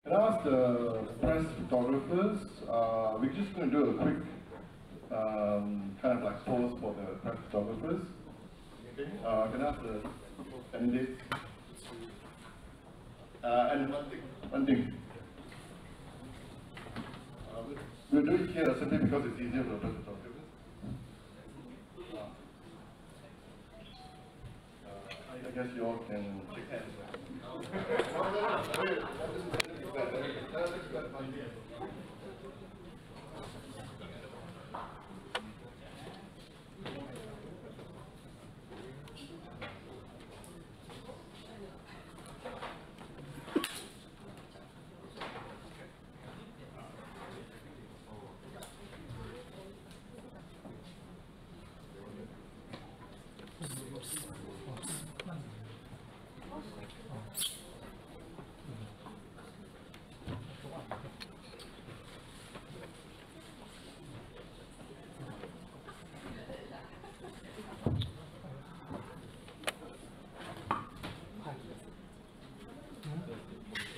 Can I ask the press photographers, we're just going to do a quick kind of like pose for the press photographers. Okay. Can I ask the candidates? And one thing. We'll do it here simply because it's easier for the press photographers. I guess you all can shake hands.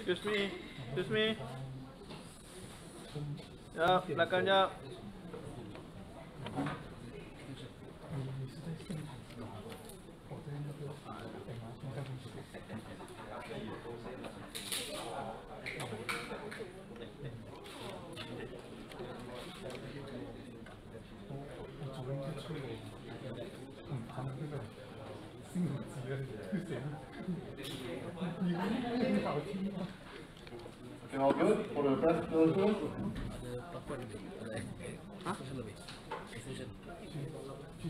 Excuse me. Ya, belakangnya. Okay, all good for the press photographers?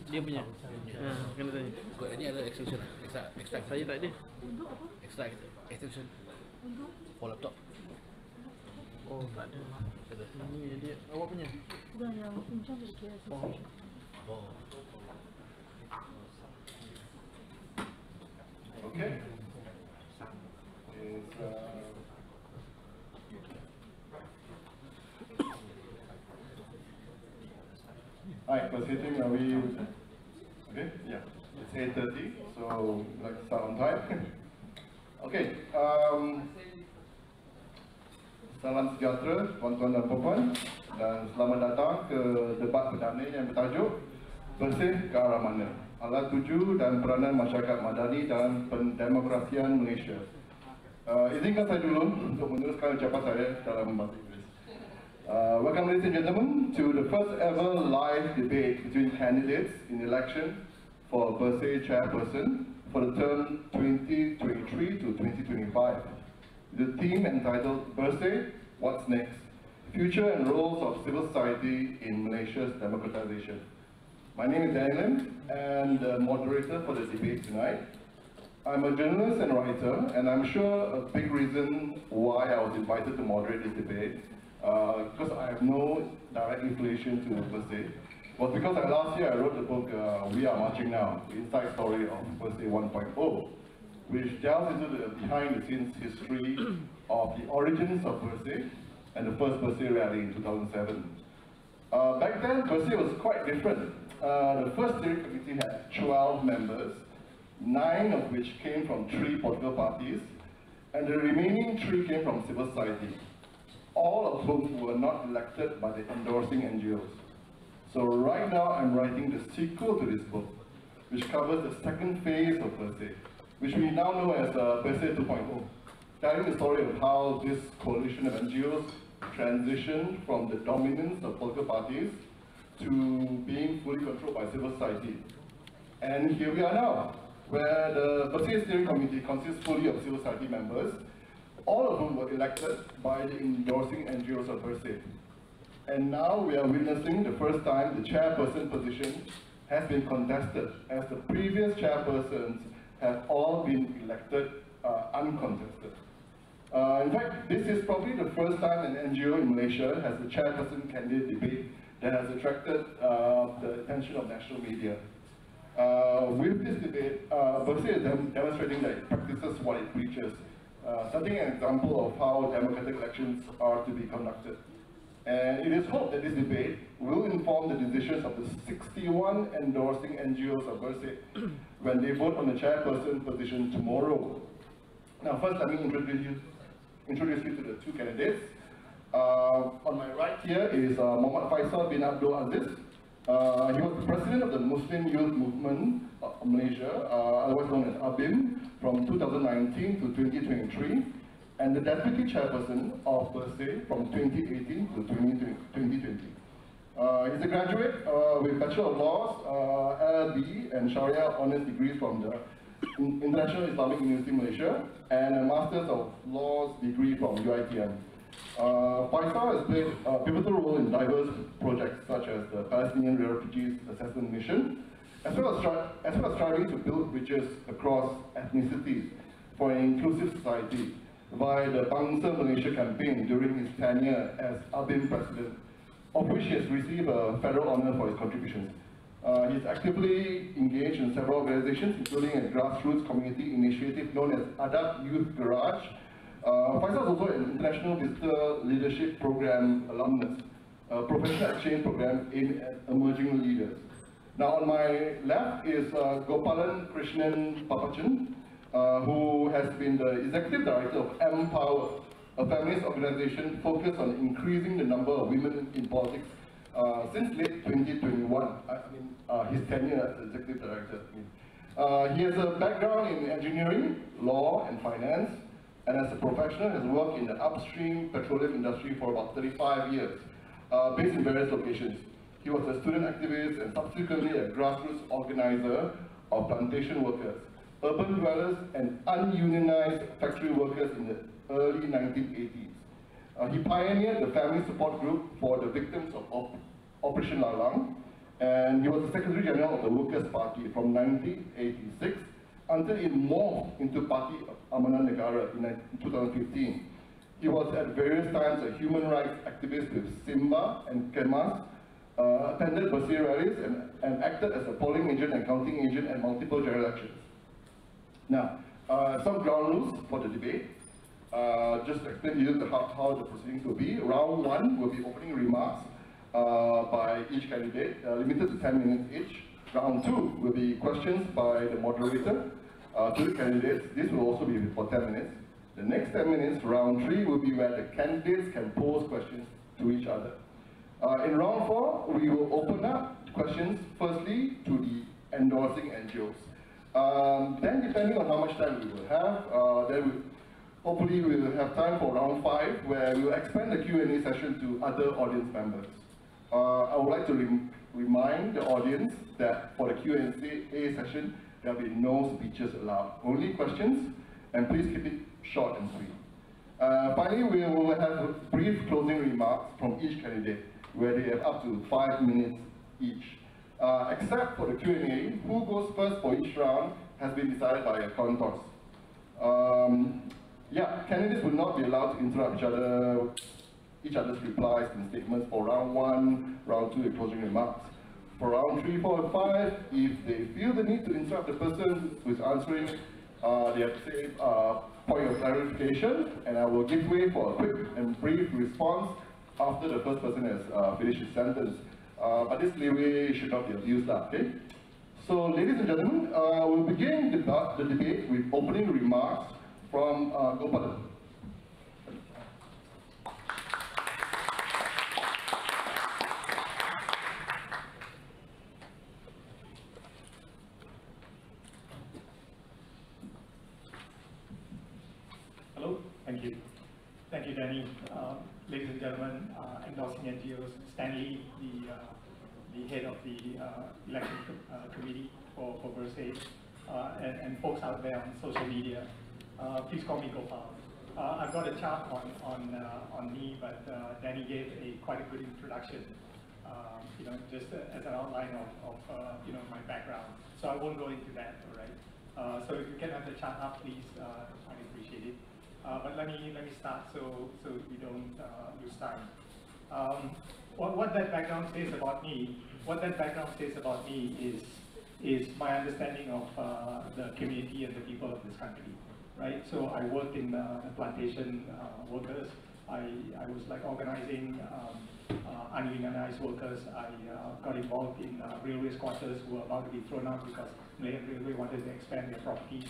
Dia punya. Kena tanya. Ini ada extension, extra. Saya tak ada. Extra extension for laptop. Oh, tak ada. Ini dia. Awak punya? Bukan, yang puncak dari KLSCAH. Oh. Okay. Alright, proceeding, are we okay? Yeah, it's 8:30, so let's start on time. Okay, salam sejahtera tuan-tuan dan puan-puan, dan selamat datang ke debat perdana yang bertajuk Bersih Ke Arah Mana, Hala, tuju dan peranan masyarakat Madani dalam pendemokrasian Malaysia. Izinkan saya dulu untuk meneruskan ucapan saya dalam bahasa Inggeris. Welcome, ladies and gentlemen, to the first ever live debate between candidates in the election for Bersih Chairperson for the term 2023 to 2025. The theme entitled Bersih, What's Next? Future and Roles of Civil Society in Malaysia's Democratization. My name is Daniel and the moderator for the debate tonight. I'm a journalist and writer, and I'm sure a big reason why I was invited to moderate this debate, because I have no direct affiliation to Bersih, was because last year I wrote the book We Are Marching Now, the inside story of Bersih 1.0, which delves into the behind-the-scenes history of the origins of Bersih and the first Bersih rally in 2007. Back then, Bersih was quite different. The first steering committee had 12 members, 9 of which came from 3 political parties, and the remaining 3 came from civil society, all of whom were not elected by the endorsing NGOs. So right now I'm writing the sequel to this book, which covers the second phase of Bersih, which we now know as Bersih 2.0, telling the story of how this coalition of NGOs transitioned from the dominance of political parties to being fully controlled by civil society. And here we are now, where the Bersih Steering Committee consists fully of civil society members, all of whom were elected by the endorsing NGOs of Bersih. And now we are witnessing the first time the chairperson position has been contested, as the previous chairpersons have all been elected uncontested. In fact, this is probably the first time an NGO in Malaysia has a chairperson candidate debate that has attracted the attention of national media. With this debate, Bersih is demonstrating that it practices what it preaches, setting an example of how democratic elections are to be conducted. And it is hoped that this debate will inform the decisions of the 61 endorsing NGOs of Bersih when they vote on the chairperson position tomorrow. Now, first let me introduce introduce you to the two candidates. On my right here is Muhammad Faisal bin Abdul Aziz. He was the president of the Muslim Youth Movement of Malaysia, otherwise known as ABIM, from 2019 to 2023, and the deputy chairperson of Bersih from 2018 to 2020. He's a graduate with Bachelor of Laws, LLB, and Sharia Honours degrees from the International Islamic University Malaysia, and a Masters of Laws degree from UiTM. Faisal has played a pivotal role in diverse projects such as the Palestinian Refugees Assessment Mission, as well as striving to build bridges across ethnicities for an inclusive society via the Bangsa Malaysia campaign during his tenure as ABIM president, of which he has received a federal honour for his contributions. He is actively engaged in several organizations, including a grassroots community initiative known as Adab Youth Garage. Faisal is also an International Visitor Leadership Program alumnus, a professional exchange program aimed at emerging leaders. Now on my left is Gopalan Krishnan Papachan, who has been the Executive Director of Empower, a feminist organization focused on increasing the number of women in politics since late 2021. His tenure as Executive Director. He has a background in engineering, law, and finance, and as a professional has worked in the upstream petroleum industry for about 35 years, based in various locations. He was a student activist and subsequently a grassroots organizer of plantation workers, urban dwellers, and ununionized factory workers in the early 1980s. He pioneered the family support group for the victims of Operation Lalang, and he was the Secretary General of the Workers' Party from 1986 until it morphed into Parti Amanah Negara in 2015. He was at various times a human rights activist with Simba and Kemas, attended Bersih rallies, and acted as a polling agent and counting agent at multiple general elections. Now, some ground rules for the debate. Just to explain to you how the proceedings will be. Round one will be opening remarks by each candidate, limited to 10 minutes each. Round two will be questions by the moderator to the candidates. This will also be for 10 minutes. The next 10 minutes, round three, will be where the candidates can pose questions to each other. In round four, we will open up questions firstly to the endorsing NGOs. Then, depending on how much time we will have, hopefully we will have time for round five, where we will expand the Q&A session to other audience members. I would like to remind the audience that for the Q&A session, there will be no speeches allowed, only questions, and please keep it short and sweet. Finally, we will have brief closing remarks from each candidate, where they have up to 5 minutes each. Except for the Q&A, who goes first for each round has been decided by a coin toss. Candidates will not be allowed to interrupt each other's replies and statements for round one, round two, and closing remarks. For round 3, 4, and 5, if they feel the need to interrupt the person who is answering, they have to say point of clarification, and I will give way for a quick and brief response after the first person has finished his sentence. But this leeway should not be abused, okay? So, ladies and gentlemen, we'll begin the debate with opening remarks from Gopalan. Hello, thank you. Thank you, Danny. Ladies and gentlemen, endorsing NGOs, Stanley, the head of the election committee for Bersih, and folks out there on social media. Please call me Gopal. I've got a chart on me, but Danny gave quite a good introduction, just as an outline of my background. So I won't go into that, all right? So if you can have the chart up, please, I'd appreciate it. But let me start so we don't lose time. What that background says about me, is my understanding of the community and the people of this country, right? So I worked in the plantation workers. I was like organizing ununionized workers. I got involved in railway squatters who were about to be thrown out because Malaysian Railway wanted to expand their properties.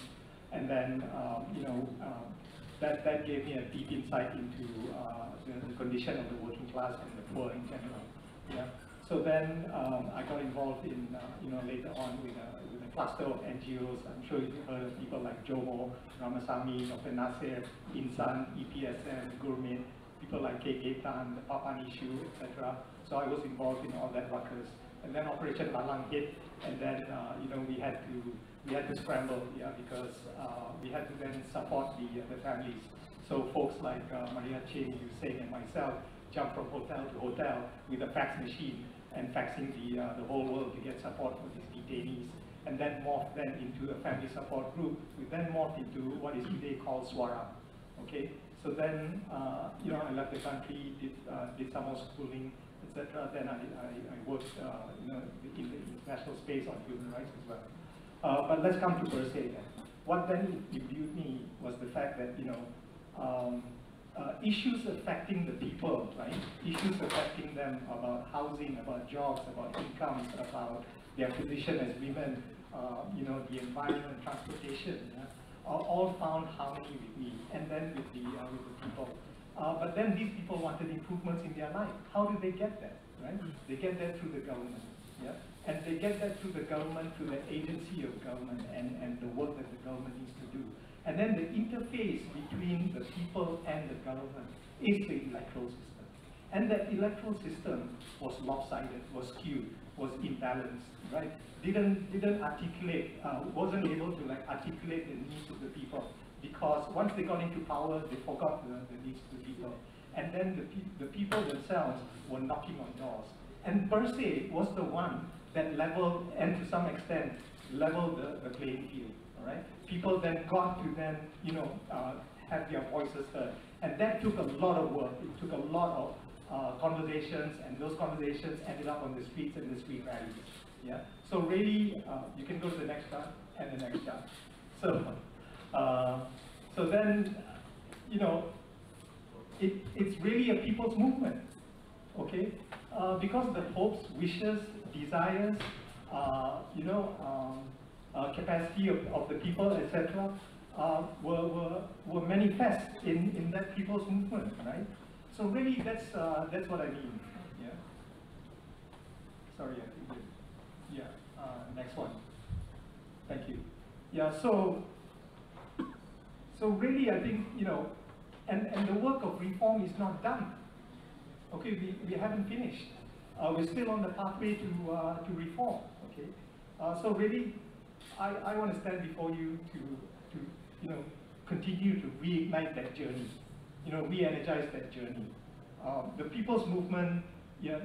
And then, that gave me a deep insight into the condition of the working class and the poor in general. Yeah. So then I got involved in, later on with a cluster of NGOs. I'm sure you've heard of people like Jomo, Ramasamy, Dr. Nasir, Insan, EPSM, Gourmet, people like K. Gaitan, the Papan issue, etc. So I was involved in all that ruckus. And then Operation Lalang hit, and then we had to scramble, yeah, because we had to then support the families. So folks like Maria Chen, Hussein, and myself jumped from hotel to hotel with a fax machine and faxing the whole world to get support for these detainees. And that morphed then into a family support group. We then morphed into what is today called SWARA. Okay, so then I left the country, did some more schooling, etc. Then I worked in the international space on human rights as well. But let's come to Bersih then. What then imbued me was the fact that issues affecting the people, right? Issues affecting them about housing, about jobs, about incomes, about their position as women, the environment, transportation, all found harmony with me, and then with the people. But then these people wanted improvements in their life. How do they get that, right? They get that through the government, yeah? And they get that through the government, through the agency of government, and the work that the government needs to do. And then the interface between the people and the government is the electoral system. And that electoral system was lopsided, was skewed, was imbalanced, right? Didn't articulate, wasn't able to articulate the needs of the people, because once they got into power, they forgot the needs of the people. And then the people themselves were knocking on doors. And Bersih was the one that leveled, and to some extent, leveled the playing field, all right? People then got to then, have their voices heard. And that took a lot of work. It took a lot of conversations, and those conversations ended up on the streets and the street rallies. Yeah. So really, you can go to the next chart and the next chart. So then, it's really a people's movement, okay? Because the hopes, wishes, desires, capacity of the people, etc., were manifest in that people's movement, right? So really, that's what I mean. Yeah. Sorry, I think. Yeah. Next one. Thank you. Yeah. So really, I think and the work of reform is not done. Okay, we haven't finished. We're still on the pathway to reform. Okay. So really, I want to stand before you to continue to reignite that journey, re-energize that journey. The people's movement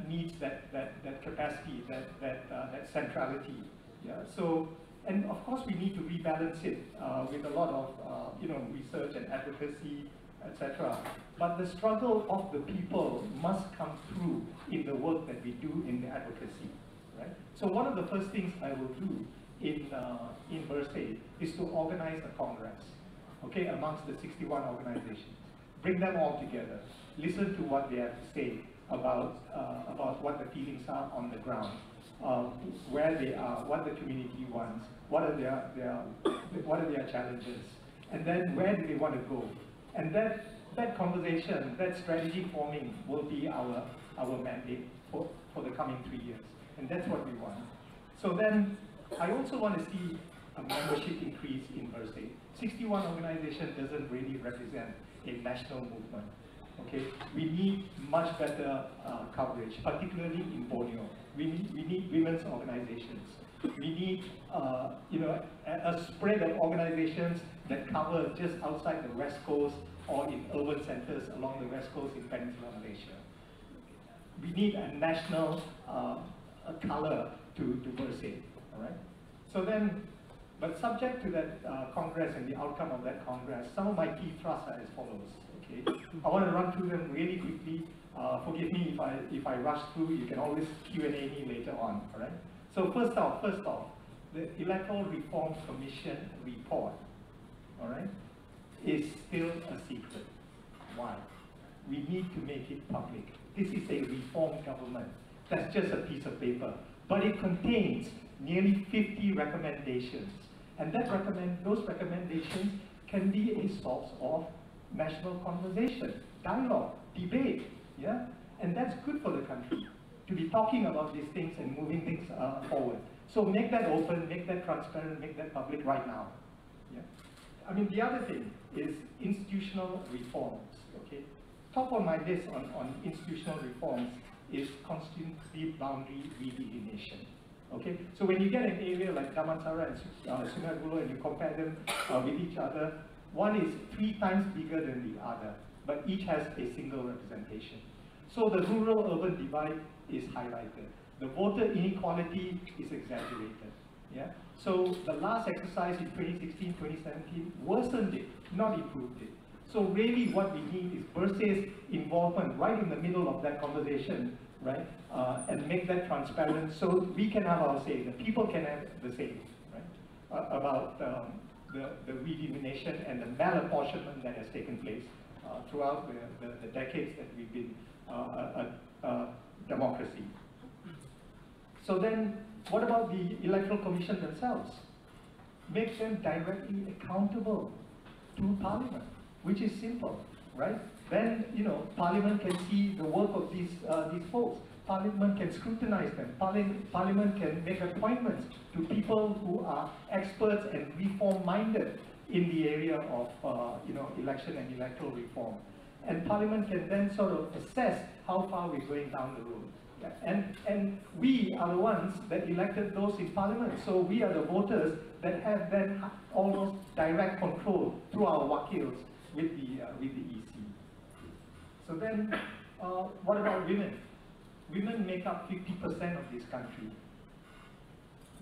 needs that capacity, that centrality. Yeah. So, and of course we need to rebalance it with a lot of research and advocacy, etc. But the struggle of the people must come through in the work that we do in the advocacy, right? So one of the first things I will do in Bersih is to organize a congress, okay, amongst the 61 organizations. Bring them all together, listen to what they have to say about what the feelings are on the ground, where they are, what the community wants, what are their challenges, and then where do they want to go. And that conversation, that strategy forming will be our mandate for the coming 3 years. And that's what we want. So then, I also want to see a membership increase in Bersih. 61 organizations doesn't really represent a national movement. Okay, we need much better coverage, particularly in Borneo. We need women's organizations. We need a spread of organizations that cover just outside the West Coast or in urban centers along the West Coast in Peninsular Malaysia. We need a national color to Bersih, all right? So then, but subject to that Congress and the outcome of that Congress, some of my key thrusts are as follows, okay? I want to run through them really quickly. Forgive me if I rush through. You can always Q&A me later on, all right? So first off, the Electoral Reform Commission report, all right, is still a secret. Why? We need to make it public. This is a reform government. That's just a piece of paper. But it contains nearly 50 recommendations. And those recommendations can be a source of national conversation, dialogue, debate, yeah? And that's good for the country, to be talking about these things and moving things forward. So make that open, make that transparent, make that public right now. Yeah? I mean, the other thing is institutional reforms, okay? Top on my list on institutional reforms is constituency boundary redelineation. Okay, so when you get an area like Damansara and Sungai Buloh and you compare them with each other, one is 3 times bigger than the other, but each has a single representation. So the rural-urban divide is highlighted. The voter inequality is exaggerated. Yeah? So the last exercise in 2016, 2017 worsened it, not improved it. So really what we need is Bersih's involvement right in the middle of that conversation, right? And make that transparent so we can have our say, the people can have the say, right? About the redelineation and the malapportionment that has taken place throughout the decades that we've been a democracy. So then, what about the Electoral Commission themselves? Make them directly accountable to Parliament, which is simple, right? Then, you know, Parliament can see the work of these folks. Parliament can scrutinize them. Parliament can make appointments to people who are experts and reform-minded in the area of, you know, election and electoral reform. And Parliament can then sort of assess how far we're going down the road. And we are the ones that elected those in Parliament. So we are the voters that have then almost direct control through our wakils with the EC. So then, what about women? Women make up 50% of this country.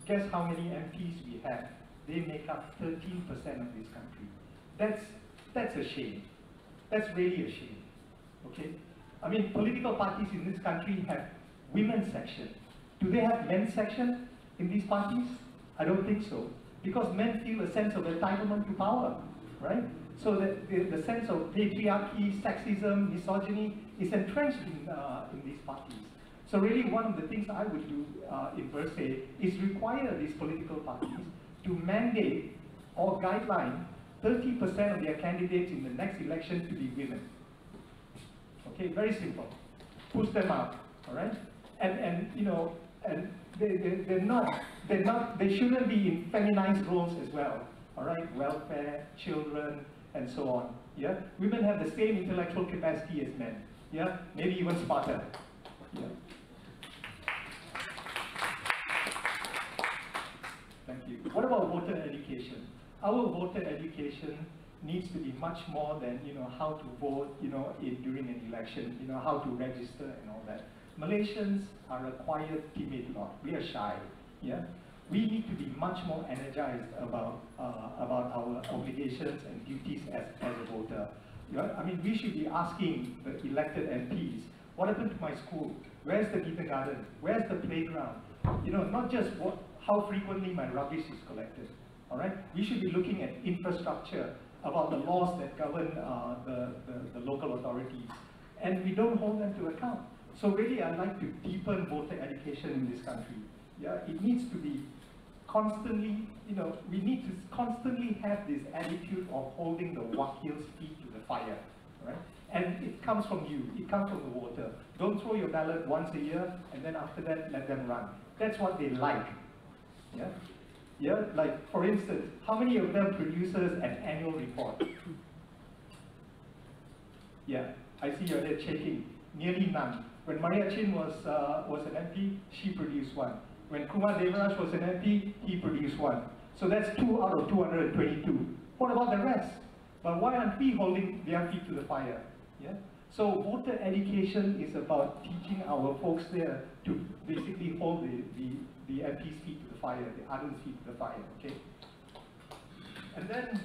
Guess how many MPs we have? They make up 13% of this country. That's a shame. That's really a shame. Okay? I mean, political parties in this country have women's section. Do they have men's section in these parties? I don't think so. Because men feel a sense of entitlement to power, right? So the sense of patriarchy, sexism, misogyny is entrenched in these parties. So really one of the things I would do in Bersih is require these political parties to mandate or guideline 30% of their candidates in the next election to be women. Okay, very simple. Push them out, all right? And you know, and they shouldn't be in feminized roles as well, all right? Welfare, children, and so on. Yeah, women have the same intellectual capacity as men. Yeah, maybe even smarter. Yeah. Thank you. What about voter education? Our voter education needs to be much more than, you know, how to vote, you know, during an election, you know, how to register and all that. Malaysians are a quiet, timid lot. We are shy. Yeah. We need to be much more energized about our obligations and duties as a voter. You know, I mean, we should be asking the elected MPs, what happened to my school? Where's the kindergarten? Where's the playground? You know, not just how frequently my rubbish is collected. All right? We should be looking at infrastructure, about the laws that govern the local authorities. And we don't hold them to account. So really, I'd like to deepen voter education in this country. Yeah, it needs to be constantly, you know, we need to constantly have this attitude of holding the wakil's feet to the fire, right? And it comes from you, it comes from the voter. Don't throw your ballot once a year, and then after that, let them run. That's what they like, yeah? Yeah, like, for instance, how many of them produces an annual report? Yeah, I see your head shaking. Nearly none. When Maria Chin was an MP, she produced one. When Kumar Devaraj was an MP, he produced one. So that's 2 out of 222. What about the rest? But why aren't we holding their feet to the fire? Yeah? So voter education is about teaching our folks there to basically hold the MP's feet to the fire, the Adam's feet to the fire, okay? And then,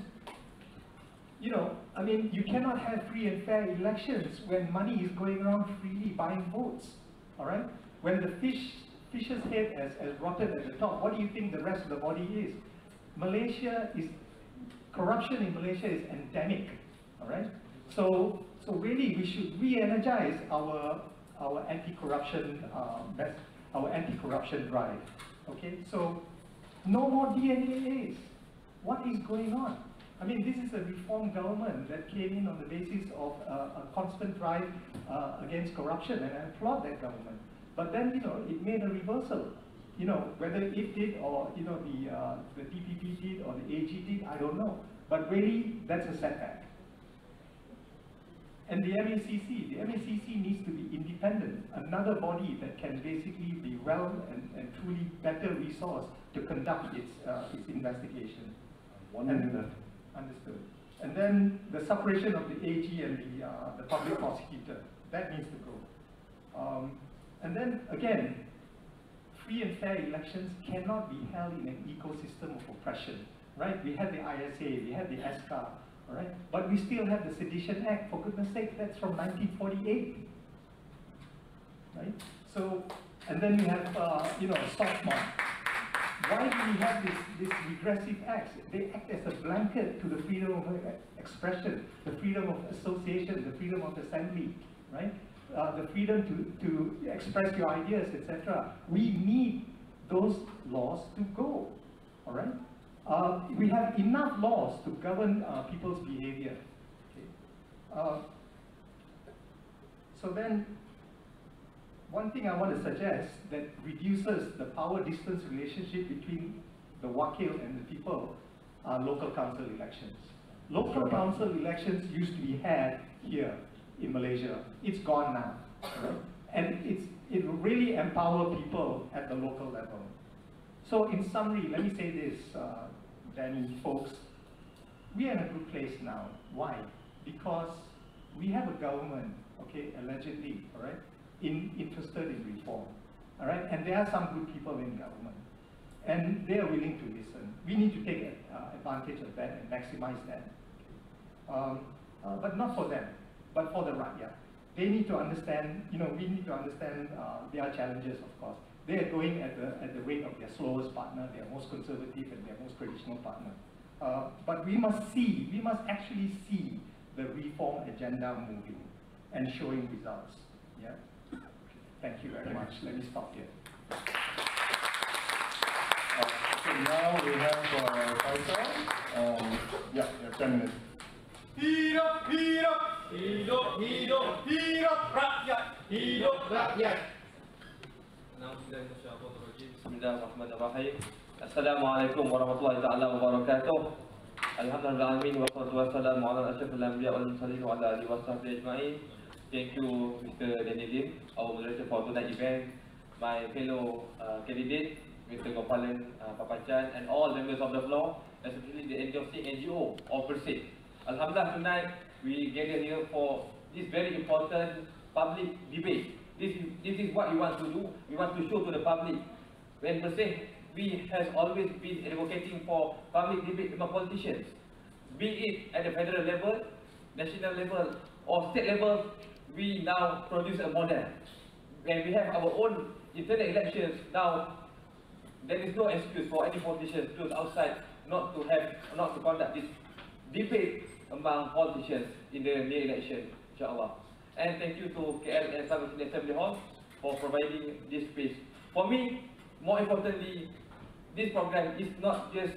you know, I mean, you cannot have free and fair elections when money is going around freely buying votes, all right? When the fish's head has rotted at the top, what do you think the rest of the body is? Corruption in Malaysia is endemic, all right? So really, we should re-energize our anti-corruption drive. Okay, so no more DNAs. What is going on? I mean, this is a reform government that came in on the basis of a constant drive against corruption, and I applaud that government. But then, you know, it made a reversal. You know, whether it did or, you know, the DPP did or the AG did, I don't know. But really, that's a setback. And the MACC needs to be independent, another body that can basically be well and truly better resourced to conduct its investigation. Understood. And then the separation of the AG and the public prosecutor, that needs to go. And then again, free and fair elections cannot be held in an ecosystem of oppression, right? We had the ISA, we had the SCA, all right? But we still have the Sedition Act, for goodness sake, that's from 1948, right? So, and then we have, you know, SOFMA. Why do we have this regressive acts? They act as a blanket to the freedom of expression, the freedom of association, the freedom of assembly, right? The freedom to express your ideas, etc. We need those laws to go, all right? We have enough laws to govern people's behavior. Okay. So then, one thing I want to suggest that reduces the power distance relationship between the wakil and the people are local council elections. Local council elections used to be had here in Malaysia. It's gone now, right? And it will really empower people at the local level. So in summary, let me say this, Danny, folks, we are in a good place now. Why? Because we have a government, okay, allegedly, all right, interested in reform, all right, and there are some good people in government, and they are willing to listen. We need to take advantage of that and maximize that, but not for them, but for the rakyat. They need to understand, you know, we need to understand their challenges, of course. They are going at the rate of their slowest partner, their most conservative and their most traditional partner. But we must actually see the reform agenda moving and showing results. Yeah. Thank you very much. Let me stop here. Okay, now we have Faisal. Yeah, 10 minutes. Hidup, hidup, hidup, hidup, hidup rakyat, hidup rakyat. Bismillahirrahmanirrahim. Assalamualaikum warahmatullahi taala wabarakatuh. Alhamdulillahirabbil alamin wassalatu wassalamu ala asyrafil anbiya wal mursalin wa ala alihi washabbihi ajmain. Thank you, Mr. Danny Lim, our moderator for tonight's event, my fellow candidate, Mr. Gopalan Papachan, and all members of the floor, especially the endorsing NGO of Bersih. Alhamdulillah, tonight we gather here for this very important public debate. This is what we want to do. We want to show to the public. When Bersih, we has always been advocating for public debate among politicians, be it at the federal level, national level, or state level. We now produce a model. When we have our own internal elections, now there is no excuse for any politicians to outside not to conduct this debate among politicians in the near election, inshallah. And thank you to KL and Sabah Assembly Hall for providing this space. For me, more importantly, this program is not just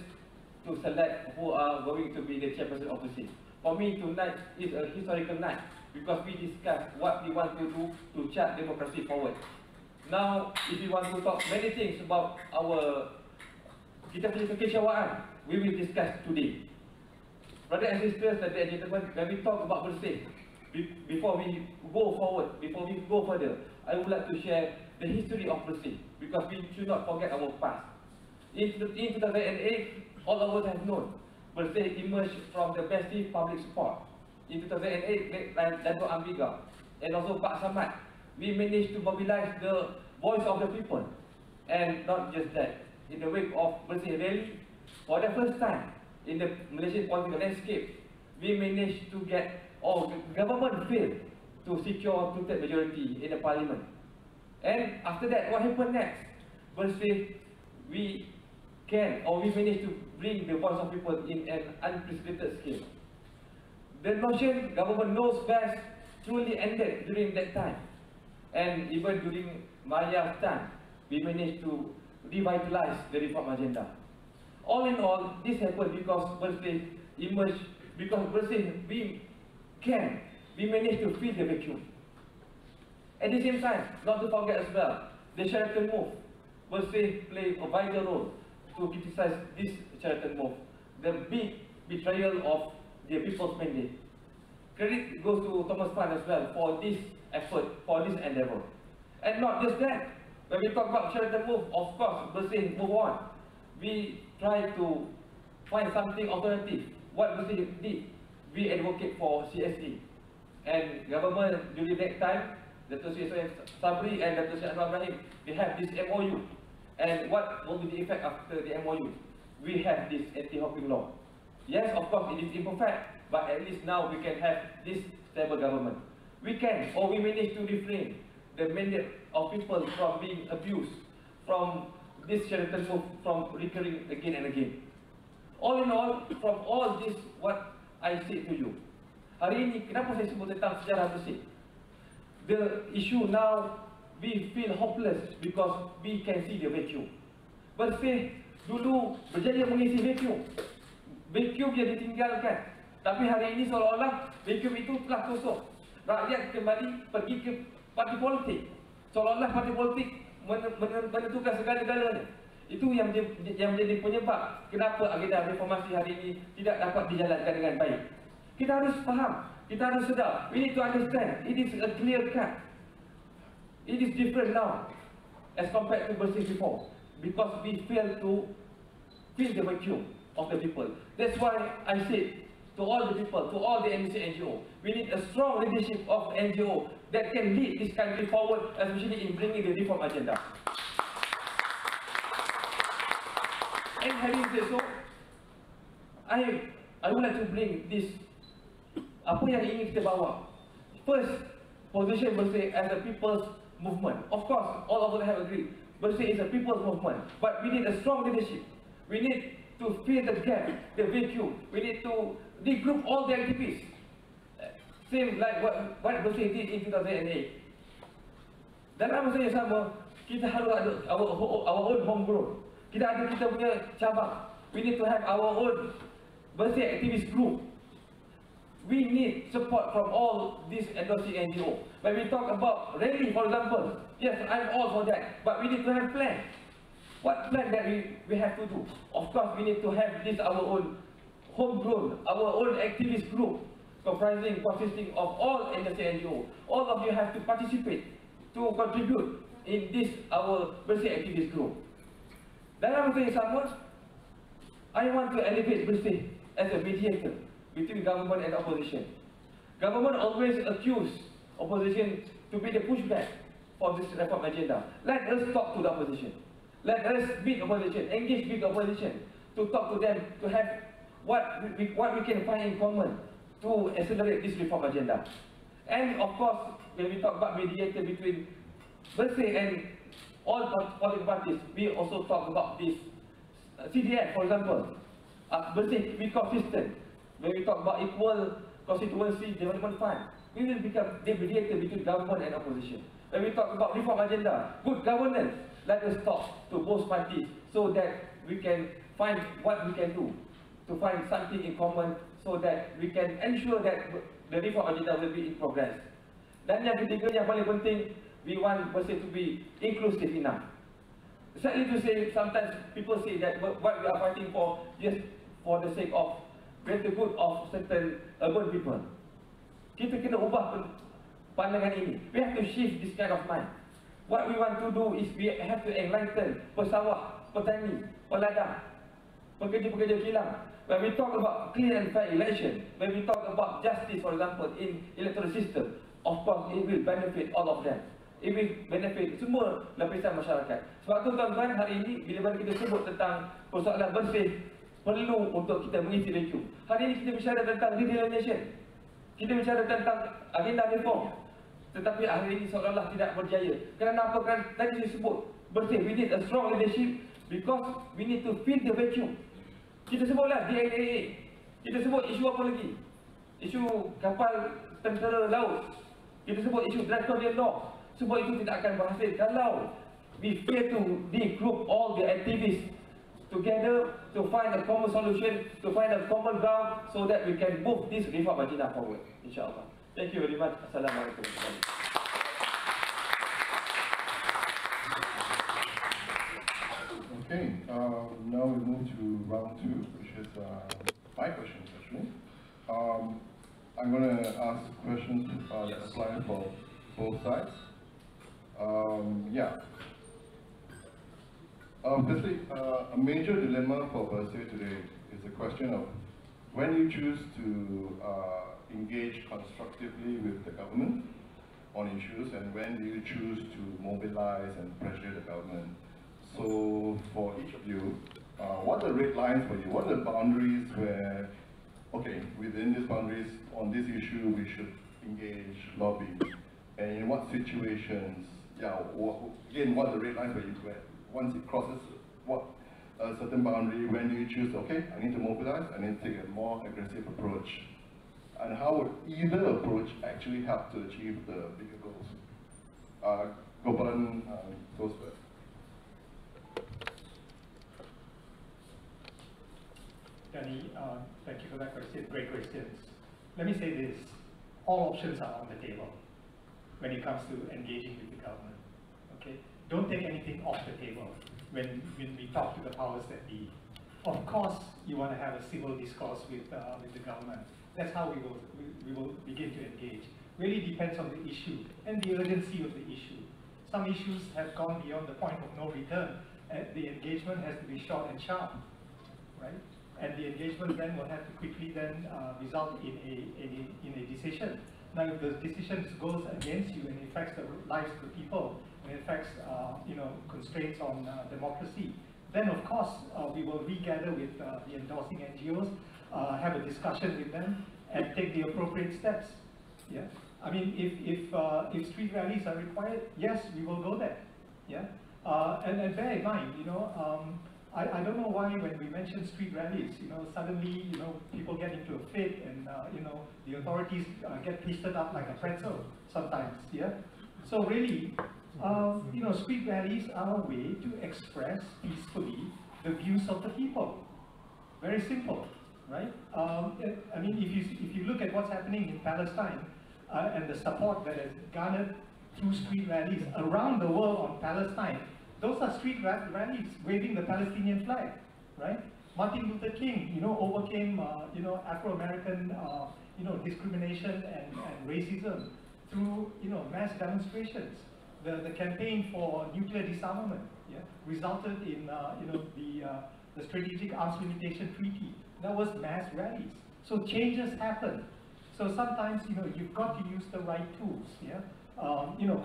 to select who are going to be the chairperson of the city. For me, tonight is a historical night because we discuss what we want to do to chart democracy forward. Now, if you want to talk many things about our kita punya kekecewaan, we will discuss today. Brothers and sisters, ladies and gentlemen, when we talk about Bersih, before we go forward, before we go further, I would like to share the history of Bersih because we should not forget our past. In 2008, all of us have known Bersih emerged from the passive public support. In 2008, like Dato' Ambiga and also Pak Samad, we managed to mobilize the voice of the people. And not just that, in the wake of Bersih rally, for the first time in the Malaysian political landscape, we managed to get, or the government failed to secure two-thirds majority in the parliament. And after that, what happened next? Bersih, we managed to bring the voice of people in an unprecedented scale. The notion government knows best truly ended during that time. And even during Maria's time, we managed to revitalize the reform agenda. All in all, this happened because Bersih emerge because Bersih, we manage to fill the vacuum. At the same time, not to forget as well, the Sheraton move. Bersih play a vital role to criticize this Sheraton move. The big betrayal of the people's mandate. Credit goes to Thomas Pan as well for this effort, for this endeavor. And not just that, when we talk about Sheraton move, of course, Bersih move on. We try to find something alternative. What Bersih did, we advocate for CSE. And government during that time, Dato' Sri Sabri and Dato' Sri Anwar Ibrahim, we have this MOU. And what will be the effect after the MOU? We have this anti-hopping law. Yes, of course, it is imperfect, but at least now we can have this stable government. We can, or we manage to refrain the mandate of people from being abused, from this Sheraton move, from recurring again and again. All in all, from all this, what I say to you, hari ini, kenapa saya sebut tentang sejarah Bersih? The issue now, we feel hopeless because we can see the vacuum. Bersih dulu berjaya mengisi vacuum. Vacuum yang ditinggalkan. Tapi hari ini seolah-olah vacuum itu telah kosong. Rakyat kembali pergi ke parti politik. Seolah-olah parti politik menentukan segala-galanya. Itu yang menjadi penyebab kenapa agenda reformasi hari ini tidak dapat dijalankan dengan baik. Kita harus faham, kita harus sedar. We need to understand, it is a clear cut. It is different now as compared to Bersih before, because we fail to fill the vacuum of the people. That's why I said to all the people, to all the NGO, we need a strong leadership of NGO that can lead this country forward, especially in bringing the reform agenda. And having said so, I would like to bring this, apa yang ingin kita bawa. First, position Bersih as a people's movement. Of course, all of us have agreed, Bersih is a people's movement, but we need a strong leadership. We need to fill the gap, the vacuum. We need to regroup all the activists. Same like what Bersih did in 2008. Dalam masa yang sama, kita harus ada our own homegrown. Kita ada kita punya cabang. We need to have our own Bersih activist group. We need support from all these endorsing NGO. When we talk about rally, for example, yes, I'm all for that, but we need to have plan. What plan that we have to do? Of course, we need to have this our own homegrown, our own activist group, consisting of all endorsing NGO. All of you have to participate, to contribute in this our Bersih activist group. Dalam masa yang sama, I want to elevate Bersih as a mediator between government and opposition. Government always accuse opposition to be the pushback for this reform agenda. Let us talk to the opposition. Let us meet opposition, engage with opposition, to talk to them, to have what we can find in common to accelerate this reform agenda. And of course, when we talk about mediator between Bersih and all political parties, we also talk about this CDF, for example. Bersih be consistent. When we talk about equal constituency development fund, we will become the mediator between government and opposition. When we talk about reform agenda, good governance, let us talk to both parties so that we can find what we can do to find something in common so that we can ensure that the reform agenda will be in progress. Dan yang ketiga, yang paling penting, we want Bersih to be inclusive enough. Sadly to say, sometimes people say that what we are fighting for just for the sake of greater good of certain urban people. Kita kena ubah pandangan ini. We have to shift this kind of mind. What we want to do is we have to enlighten pesawat, petani, peladang, pekerja-pekerja kilang. When we talk about clear and fair election, when we talk about justice, for example, in electoral system, of course it will benefit all of them. It will benefit semua lapisan masyarakat. Sebab tu tuan-tuan, hari ini bila kita sebut tentang persoalan Bersih, perlu untuk kita mengisi vacuum. Hari ini kita bicara tentang redelineation. Kita bicara tentang agenda reform. Tetapi hari ini seolah-olah tidak berjaya. Kerana apa? Kan tadi saya sebut, Bersih, we need a strong leadership because we need to fill the vacuum. Kita sebutlah DNAA. Kita sebut isu apa lagi? Isu kapal tentera laut. Kita sebut isu draconian law. Semua itu tidak akan berhasil kalau we fail to regroup all the activists together to find a common solution, to find a common ground, so that we can move this reform agenda forward, inshallah. Thank you very much. Assalamualaikum. Okay, now we move to round 2, which is my questions actually. I'm going to ask questions that apply for both sides. Firstly, a major dilemma for Bersih today is the question of when you choose to engage constructively with the government on issues and when you choose to mobilize and pressure the government. So for each of you, what are the red lines for you? What are the boundaries where, okay, within these boundaries, on this issue, we should engage, lobby, and in what situations, again, what are the red lines for you where once it crosses what a certain boundary, when do you choose, okay, I need to mobilize, I need to take a more aggressive approach? And how would either approach actually help to achieve the bigger goals? Gopalan goes first. Danny, thank you for that question. Great questions. Let me say this. All options are on the table when it comes to engaging with the government. Okay? Don't take anything off the table when we talk to the powers that be. Of course, you want to have a civil discourse with the government. That's how we will begin to engage. Really depends on the issue and the urgency of the issue. Some issues have gone beyond the point of no return. The engagement has to be short and sharp, right? And the engagement then will have to quickly then result in a decision. Now, if the decision goes against you and affects the lives of the people, and affects constraints on democracy, then of course we will regather with the endorsing NGOs, have a discussion with them, and take the appropriate steps. Yeah, I mean, if street rallies are required, yes, we will go there. Yeah, and bear in mind, I don't know why when we mention street rallies, suddenly, people get into a fit and, the authorities get twisted up like a pretzel sometimes, yeah? So really, street rallies are a way to express peacefully the views of the people. Very simple, right? I mean, if you look at what's happening in Palestine and the support that is garnered through street rallies around the world on Palestine, those are street rallies waving the Palestinian flag, right? Martin Luther King, overcame, Afro-American, discrimination and racism through, mass demonstrations. The campaign for nuclear disarmament, resulted in, the Strategic Arms Limitation Treaty. That was mass rallies. So changes happen. So sometimes, you've got to use the right tools, yeah?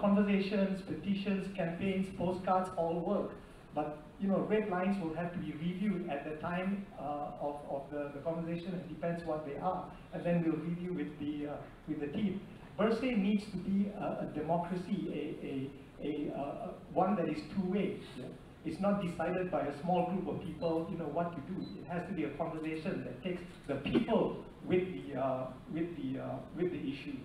Conversations, petitions, campaigns, postcards all work. But, red lines will have to be reviewed at the time of the conversation. It depends what they are. And then we'll review with the team. Bersih needs to be a democracy, one that is two-way. Yeah? It's not decided by a small group of people, what to do. It has to be a conversation that takes the people with the issue.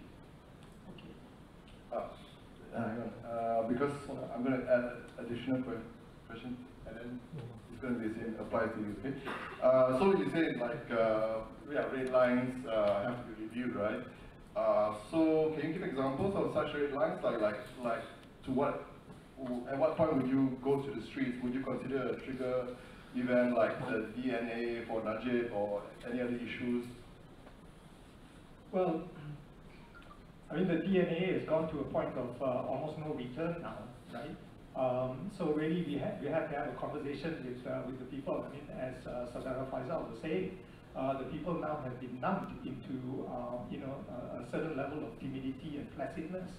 Because I'm going to add additional question, and then it's going to be the same, apply to you, okay? So you say red lines have to be reviewed, right? So can you give examples of such red lines, like to what, at what point would you go to the streets? Would you consider a trigger event like the DNA for Najib or any other issues? Well, I mean, the DNA has gone to a point of almost no return now, right? So really, we have to have a conversation with the people. I mean, as Saudara Faisal was saying, the people now have been numbed into a certain level of timidity and placidness.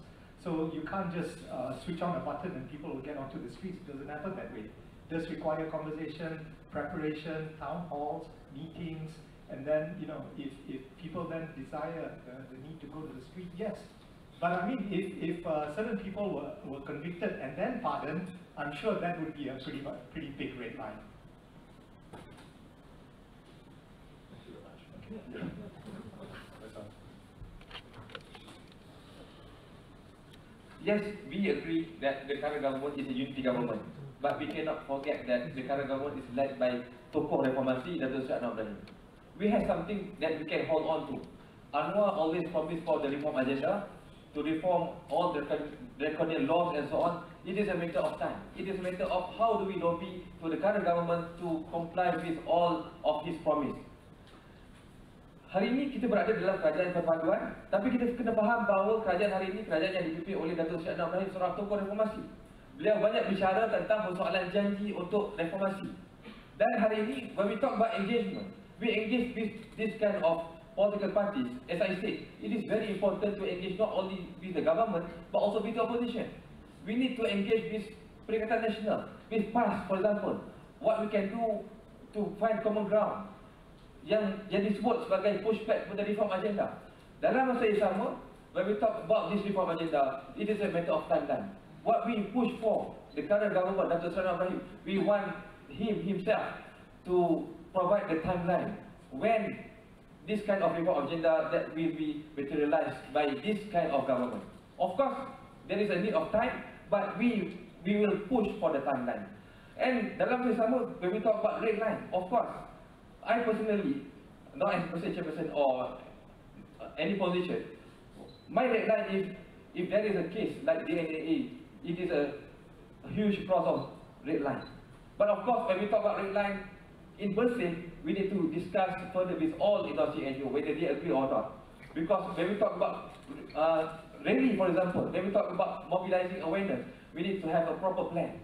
So you can't just switch on a button and people will get onto the streets. It doesn't happen that way. It does require conversation, preparation, town halls, meetings. And then, if people then desire the need to go to the street, yes. But I mean, if certain people were convicted and then pardoned, I'm sure that would be a pretty big red line. Okay. Yes, we agree that the current government is a unity government, but we cannot forget that the current government is led by tokoh reformasi Datuk Seri Anwar Ibrahim. We have something that we can hold on to. Anwar always promised for the reform agenda, to reform all the draconian laws and so on. It is a matter of time. It is a matter of how do we lobby to the current government to comply with all of his promise. Hari ini kita berada dalam kerajaan perpaduan, tapi kita kena faham bahawa kerajaan hari ini kerajaan yang dipimpin oleh Datuk Seri Anwar Ibrahim, seorang tokoh reformasi. Beliau banyak bicara tentang persoalan janji untuk reformasi. Dan hari ini, when we talk about engagement, we engage with this kind of political parties. As I said, it is very important to engage not only with the government, but also with the opposition. We need to engage with Perikatan Nasional, with PAS, for example. What we can do to find common ground yang disebut sebagai pushback kepada reform agenda. Dalam masa yang sama, when we talk about this reform agenda, it is a matter of timeline. What we push for, the current government, Datuk Seri Anwar Ibrahim, we want him himself to provide the timeline when this kind of reform agenda that will be materialized by this kind of government. Of course, there is a need of time, but we will push for the timeline. And dalam masa yang sama, when we talk about red line, of course, I personally, not as a chairperson or any position, my red line is, if there is a case like DNA, it is a huge cross of red line. But of course, when we talk about red line, in Bersih, we need to discuss further with all industry NGO, whether they agree or not. Because when we talk about rally, for example, when we talk about mobilizing awareness, we need to have a proper plan.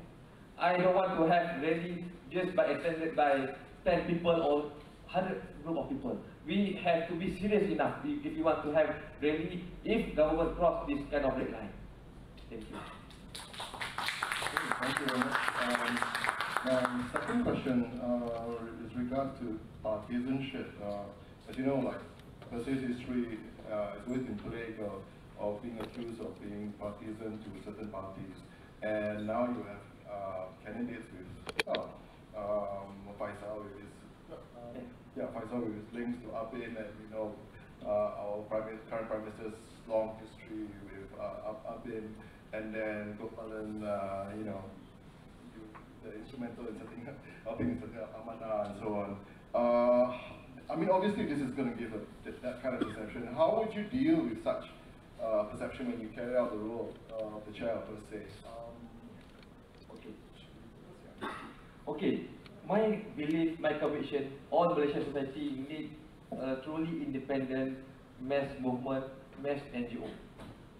I don't want to have rally just by extended by 10 people or 100 group of people. We have to be serious enough if we want to have rally if government cross this kind of red line. Thank you. Thank you very much. Second question is regard to partisanship. As you know, like Bersih's history has always been plagued of being accused of being partisan to certain parties, and now you have candidates with Faisal with his Faisal with his links to Abin, and you know our current Prime Minister's long history with Abin, and then Gopalan, you know, the instrumental in helping in setting up Amanah and so on. I mean, obviously this is going to give that kind of perception. How would you deal with such perception when you carry out the role of the chair of Bersih? Okay, my belief, my conviction, all Malaysian society need a truly independent mass movement, mass NGO.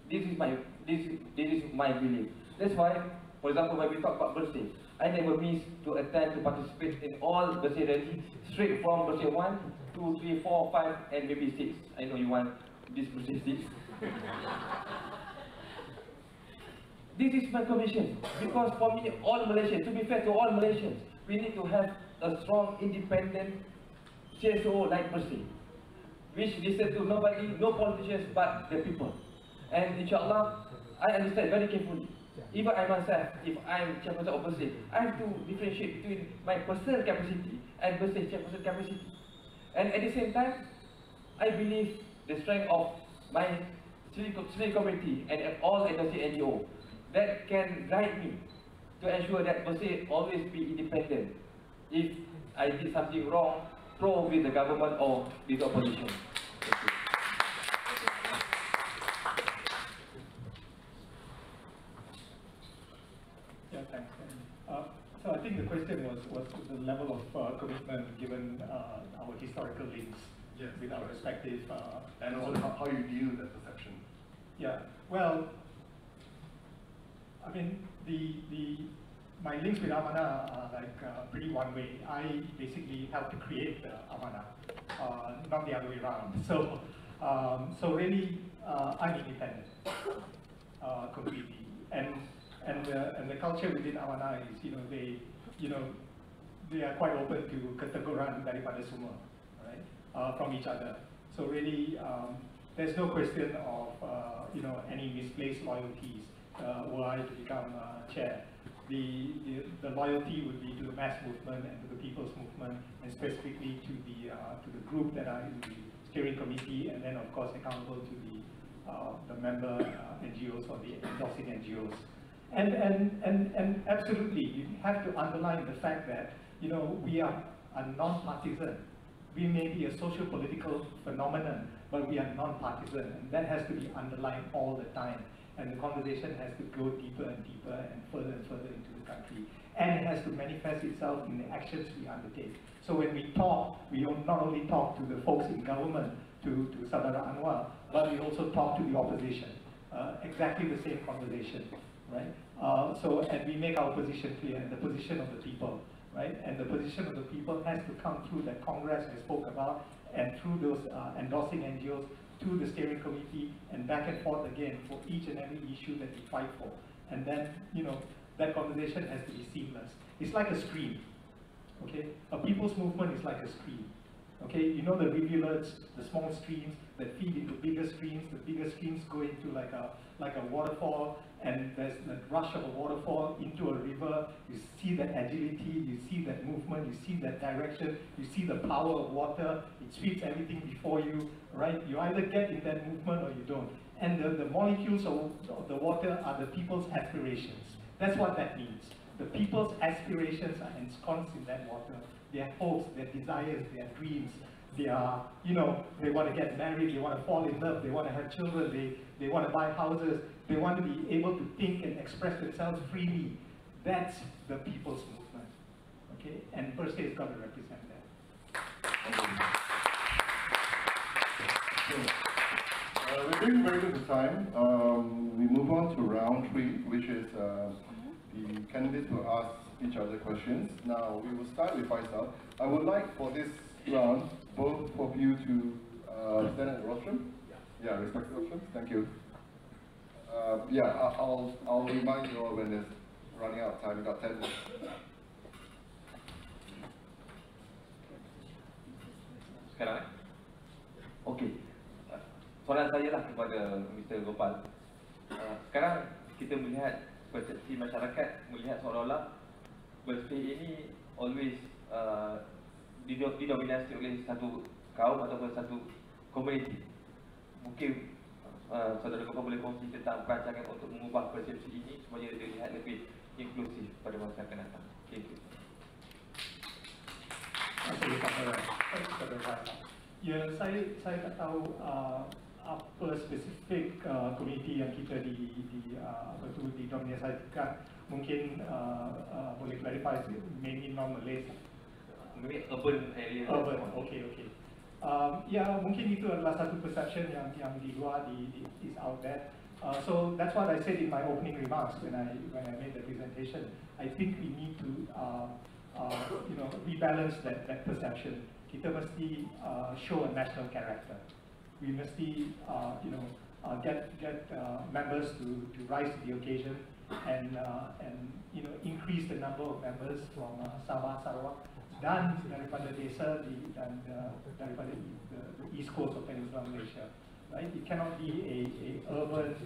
This is my belief. That's why, for example, when we talk about Bersih, I never miss to attend to participate in all Bersih rally, straight from Bersih 1, 2, 3, 4, 5, and maybe 6. I know you want this Bersih 6. This is my conviction, because for me, all Malaysians, to be fair to all Malaysians, we need to have a strong, independent CSO like Bersih, which listen to nobody, no politicians, but the people. And inshallah, I understand very carefully. Even I myself, if I'm chairperson of Bersih, I have to differentiate between my personal capacity and Bersih chairperson capacity. And at the same time, I believe the strength of my steering committee and all industry NGO that can guide me to ensure that Bersih always be independent if I did something wrong, pro with the government or with the opposition. Thank you. Yeah, thanks. So I think the question was the level of commitment given our historical links with our respective and also how you deal with that perception. Yeah, well, I mean, my links with Amanah are like pretty one way. I basically helped to create Amanah, not the other way around. So, so really, I'm independent completely, and the culture within Amanah is, they are quite open to keteguran daripada semua, right, from each other. So really, there's no question of any misplaced loyalties. Were I to become chair, the loyalty would be to the mass movement and to the people's movement, and specifically to the group that are in the steering committee, and then of course accountable to the member NGOs or the endorsing NGOs. And absolutely, you have to underline the fact that we are are non-partisan. We may be a socio-political phenomenon, but we are non-partisan, and that has to be underlined all the time. And the conversation has to go deeper and deeper and further into the country. And it has to manifest itself in the actions we undertake. So when we talk, we don't not only talk to the folks in government, to Saudara Anwar, but we also talk to the opposition. Exactly the same conversation, right? And we make our position clear, and the position of the people, right? And the position of the people has to come through that Congress I spoke about, and through those endorsing NGOs, to the steering committee, and back and forth again for each and every issue that we fight for. And then, you know, that conversation has to be seamless. It's like a stream, okay? A people's movement is like a stream, okay? You know the rivulets, the small streams that feed into bigger streams. The bigger streams go into like a waterfall, and there's the rush of a waterfall into a river. You see that agility, you see that movement, you see that direction, you see the power of water. It sweeps everything before you, right? You either get in that movement or you don't. And the molecules of the water are the people's aspirations. That's what that means. The people's aspirations are ensconced in that water. Their hopes, their desires, their dreams. They are, you know, they want to get married, they want to fall in love, they want to have children, they want to buy houses, they want to be able to think and express themselves freely. That's the people's movement, okay? And Bersih is going to represent that. We're doing very good with time. We move on to round 3, which is the candidates will ask each other questions. Now, we will start with Faisal. I would like for this round, both of you to stand at the rostrum. Yeah, respect the rostrum. Thank you. I'll remind you all when it's running out of time. We've got 10 minutes. Sekarang, okey. Soalan saya lah kepada Mr. Gopal. Sekarang kita melihat persepsi masyarakat melihat seolah-olah Bersih ini always didominasi oleh satu kaum ataupun satu komuniti. Mungkin saudara Gopal boleh kongsi tentang perancangan untuk mengubah persepsi ini supaya dilihat lebih inklusif pada masa akan datang. Thank you. Ya, saya tak tahu apa spesifik komuniti yang kita didominasikan. Mungkin boleh clarify, mainly non-Malays. Maybe urban area. Urban, okay. Ya, mungkin itu adalah satu perception yang di luar is out there. So that's what I said in my opening remarks when I made the presentation. I think we need to rebalance that perception. Kita mesti show a national character. We mesti get members to rise to the occasion and increase the number of members from Sabah, Sarawak dan daripada desa dan daripada the east coast of Peninsular Malaysia. Right? It cannot be a urban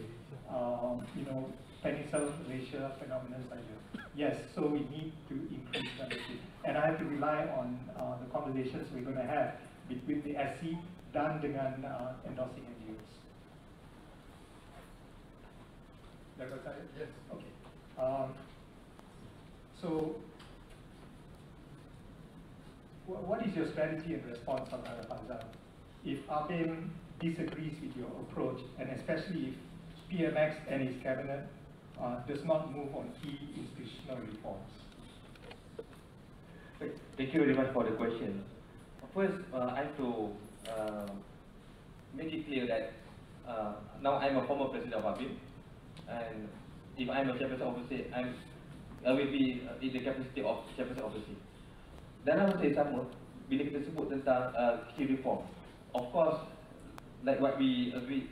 Peninsular Malaysia phenomenon saja. Yes, so we need to increase membership, and I have to rely on the conversations we're going to have between the SC dan dengan endorsing NGOs. Yes. Okay. So, what is your strategy and response on Faisal? If APIM disagrees with your approach, and especially if PMX and his cabinet does not move on key institutional reforms? Thank you very much for the question. First, I have to make it clear that now I'm a former president of APIM, and if I'm a chairperson of Bersih, I will be in the capacity of chairperson of Bersih. Dalam masa yang sama, bila kita sebut tentang key reform, of course, like what we agreed,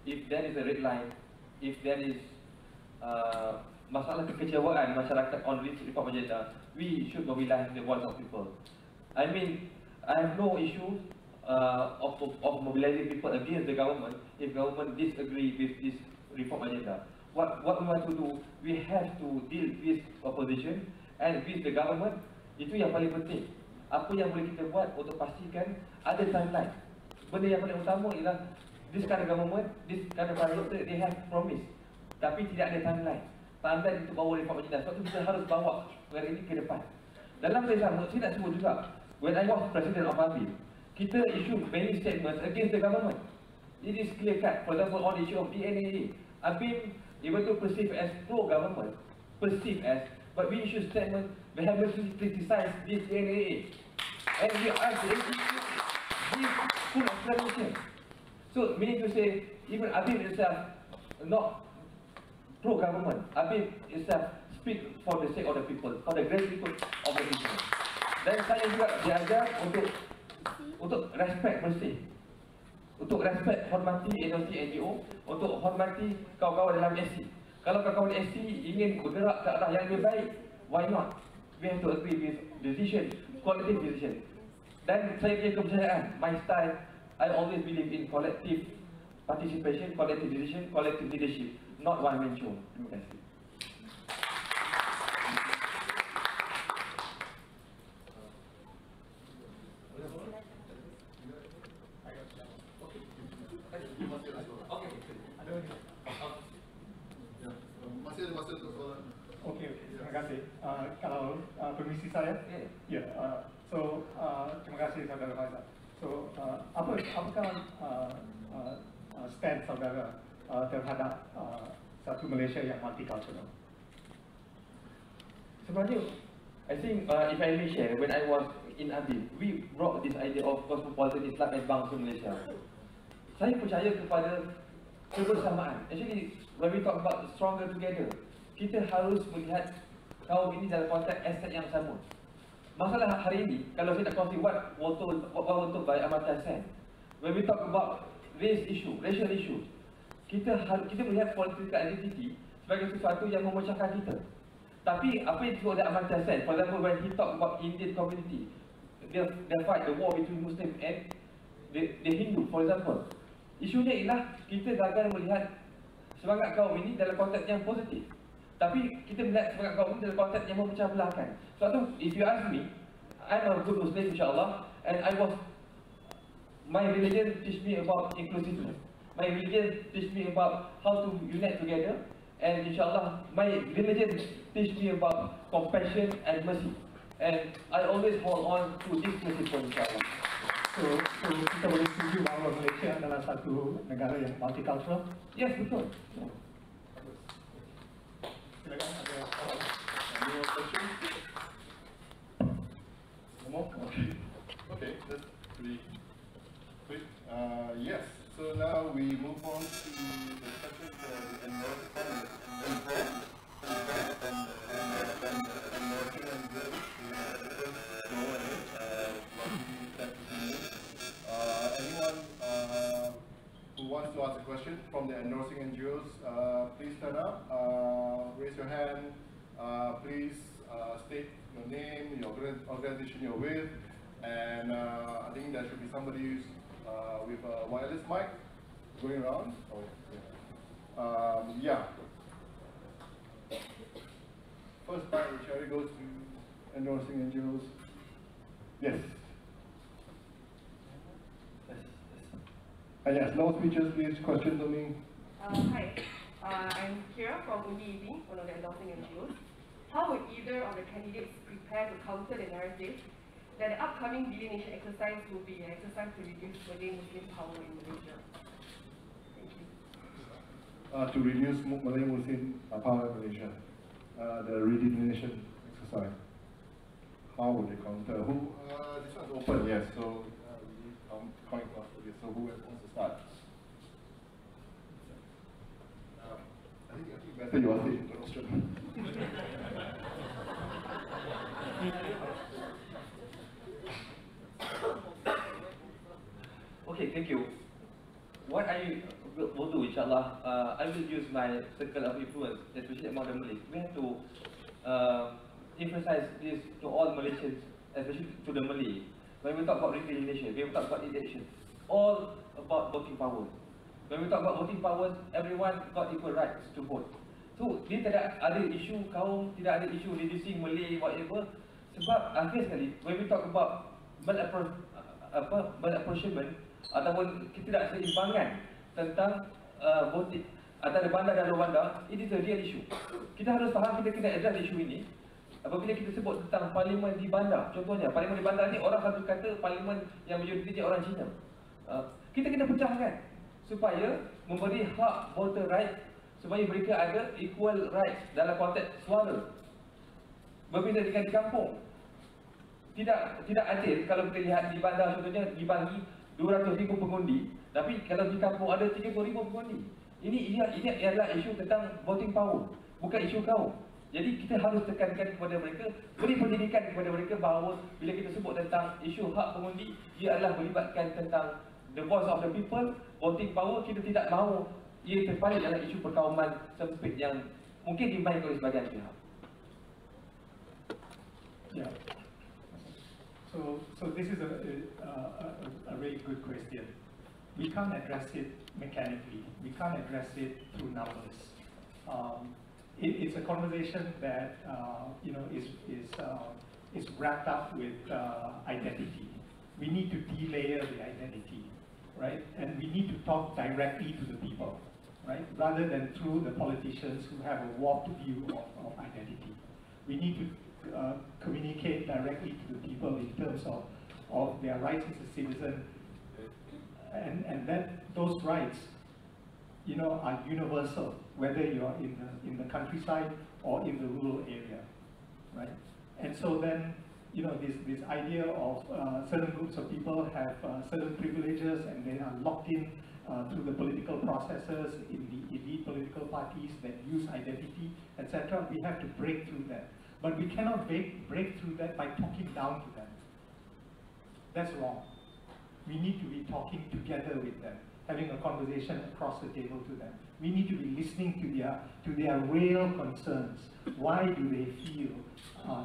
if there is a red line, if there is masalah kekecewaan masyarakat on this reform agenda, we should mobilize the voice of people. I mean, I have no issue of mobilizing people against the government if government disagree with this reform agenda. What we want to do, we have to deal with opposition and with the government. Itu yang paling penting. Apa yang boleh kita buat untuk pastikan ada timeline. Benda yang paling utama ialah this current government, this current prime minister, they have promise. Tapi tidak ada timeline. Timeline untuk bawa reform agenda. Sebab itu kita harus bawa perkara ini ke depan. Dalam masa yang sama, saya nak sebut juga, when I was president of ABIN, kita issue many statements against the government. It is clear cut. For example, on the issue of DNA, ABIN, even though perceived as pro-government, perceived as, but we issue statement vehemently criticize this DNA. And we ask the NGO give full explanation. So, meaning to say, even ABIN itself not pro-government. ABIN itself speak for the sake of the people, for the great people of the people. Dan saya juga diajar untuk respect bersih. Untuk respect, hormati agensi NGO, untuk hormati kawan-kawan dalam SC. Kalau kawan-kawan SC ingin bergerak ke arah yang lebih baik, why not? We have to agree with decision, collective decision. Dan saya punya kepercayaan, my style, I always believe in collective participation, collective decision, collective leadership, not one man show. Terima kasih. Masih ada masa untuk soalan. Okey, terima kasih. Kalau permisi saya, ya. Terima kasih saudara Faizal. Apakah stand saudara terhadap satu Malaysia yang multicultural? Sebenarnya, I think if I may share, when I was in ABIN, we brought this idea of cosmopolitan Islam as bangsa Malaysia. Saya percaya kepada kebersamaan. Actually, when we talk about stronger together, kita harus melihat kaum ini dalam konteks aset yang sama. Masalah hari ini, kalau saya nak kongsi what was by Amartya Sen, when we talk about racial issue, kita melihat political identity sebagai sesuatu yang memecahkan kita. Tapi apa yang disebut oleh Amartya Sen, for example, when he talk about Indian community, they fight the war between Muslim and the Hindu, for example. Isunya ialah kita gagal melihat semangat kaum ini dalam konteks yang positif. Tapi kita melihat semangat kaum ini dalam konteks yang memecah belahkan. Sebab tu, if you ask me, I'm a good Muslim insyaAllah, and my religion teach me about inclusiveness. My religion teach me about how to unite together, and insyaAllah, my religion teach me about compassion and mercy. And I always hold on to this principle insyaAllah. So kita boleh setuju bahawa Malaysia adalah satu negara yang multicultural? Yes, betul. Silakan, ada soalan. Any more questions? No more? Okay, that's pretty quick. Yes, so now we move on to the section for the endorsement anyone who wants to ask a question from the endorsing NGOs, please stand up, raise your hand, please state your name, your organization you're with, and I think there should be somebody with a wireless mic going around. Yeah. First part, which already goes to endorsing NGOs. Yes. Yes, no speeches, please. Questions only. Hi, I'm Kira from UDEB, one of the endorsing NGOs. How would either of the candidates prepare to counter the narrative that the upcoming delineation exercise will be an exercise to reduce Malay Muslim power in Malaysia? Thank you. To reduce Malay Muslim power in Malaysia, the redelineation exercise. How would they counter? Who? This one's open, yes. So, coin toss. So, who wants to start? I think better you ask the introduction. Okay, thank you. What I will do, insyaAllah, I will use my circle of influence, especially among the Malays. We have to emphasize this to all Malaysians, especially to the Malay. When we talk about redelineation, when we talk about election, all about voting power. When we talk about voting powers, everyone got equal rights to vote. So, dia tidak ada isu kaum, tidak ada isu reducing Malay, whatever. Sebab akhir sekali, when we talk about malapportionment ataupun ketidakseimbangan tentang voting antara bandar dan luar bandar, it is a real issue. Kita harus faham kita kena address isu ini. apabila kita sebut tentang parlimen di bandar, contohnya parlimen di bandar ni orang selalu kata parlimen yang majoritinya orang Cina. Kita kena pecahkan supaya memberi hak voter right, supaya mereka ada equal rights dalam konteks suara. Berbeza dengan di kampung, tidak adil kalau kita lihat di bandar contohnya dibagi 200,000 pengundi, tapi kalau di kampung ada 30,000 pengundi. Ini adalah isu tentang voting power, bukan isu kaum. Jadi kita harus tekankan kepada mereka, beri pendidikan kepada mereka bahawa bila kita sebut tentang isu hak pengundi, ia adalah melibatkan tentang the voice of the people, voting power. Kita tidak mahu ia terpalit dalam isu perkauman sempit yang mungkin dimainkan oleh sebagian pihak. Yeah. So this is a really good question. We can't address it mechanically. We can't address it through numbers. It's a conversation that is wrapped up with identity. We need to delayer the identity, right? And we need to talk directly to the people, right? Rather than through the politicians who have a warped view of identity. We need to communicate directly to the people in terms of their rights as a citizen, and that those rights, are universal, whether you're in the countryside or in the rural area, right? And so then, this idea of certain groups of people have certain privileges and they are locked in through the political processes in the elite political parties that use identity, etc. We have to break through that. But we cannot break through that by talking down to them. That's wrong. We need to be talking together with them, having a conversation across the table to them. We need to be listening to their real concerns. Why do they feel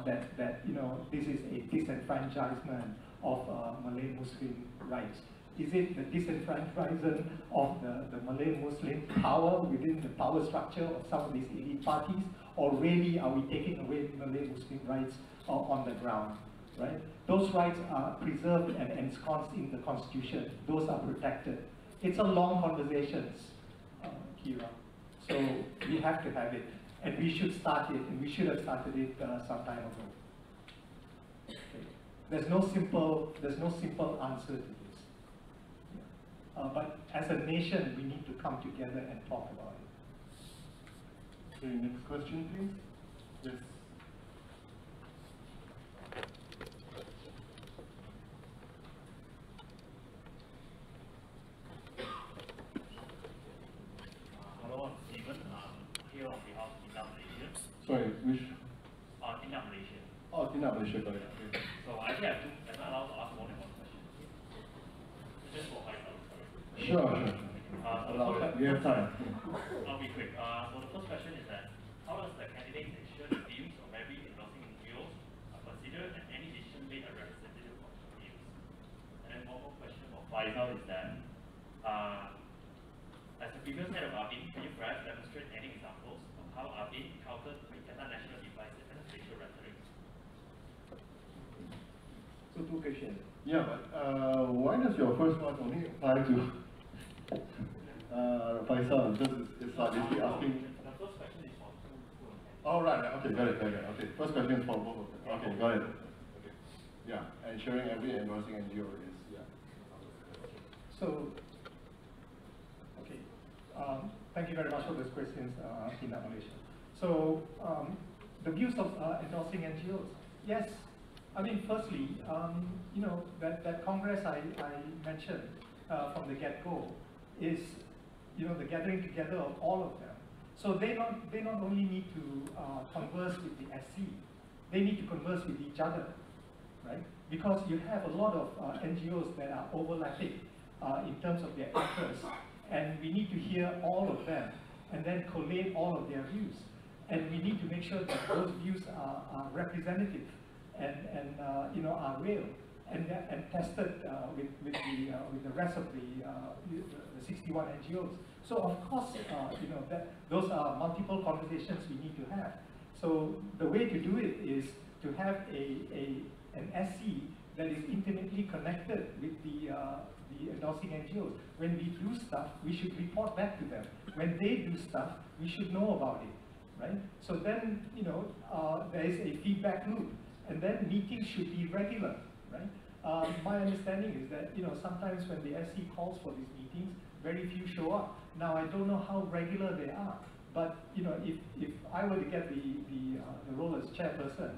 that this is a disenfranchisement of Malay Muslim rights? Is it the disenfranchisement of the Malay Muslim power within the power structure of some of these elite parties? Or really are we taking away Malay Muslim rights on the ground, right? Those rights are preserved and ensconced in the constitution. Those are protected. It's a long conversation, Kira. So we have to have it, and we should start it, and we should have started it some time ago. Okay. There's no simple answer to this. But as a nation, we need to come together and talk about it. Okay, next question, please. Yes. Hello, I'm Stephen. Here on behalf of Debat Malaysia. Sorry, which? Debat Malaysia. Oh, Debat Malaysia, got it. Okay. So I actually have two. Am I allowed to ask more than one question? Just for 5 minutes. Sure. We have time. I'll be quick. So the first question is that how does the candidate ensure the views of every endorsing NGOs are considered and any decision made are representative of the views? And then one more question for Faisal is that as the previous head of AWANI, can you perhaps demonstrate any examples of how AWANI countered Pakatan national divisive and racial rhetoric? So two questions. Yeah, but why does your first one only apply to Faisal? Because it's like basically asking. The first question is for two Oh, right. Okay, got it. Okay, first question is for both of them. Okay, got it. Okay. Yeah, ensuring every endorsing NGO is, yeah. So, okay. Thank you very much for those questions, in Malaysia. So, the views of endorsing NGOs. Yes, I mean, firstly, that Congress I mentioned from the get-go is, the gathering together of all of them. So they not only need to converse with the SC, they need to converse with each other, right? Because you have a lot of NGOs that are overlapping in terms of their interests, and we need to hear all of them and then collate all of their views. And we need to make sure that those views are representative and are real and tested with the rest of the 61 NGOs. So of course, those are multiple conversations we need to have. So the way to do it is to have an SC that is intimately connected with the endorsing NGOs. When we do stuff, we should report back to them. When they do stuff, we should know about it. right? So then, there is a feedback loop, and then meetings should be regular, right? My understanding is that, sometimes when the SC calls for these meetings, very few show up. Now, I don't know how regular they are, but, if I were to get the role as chairperson,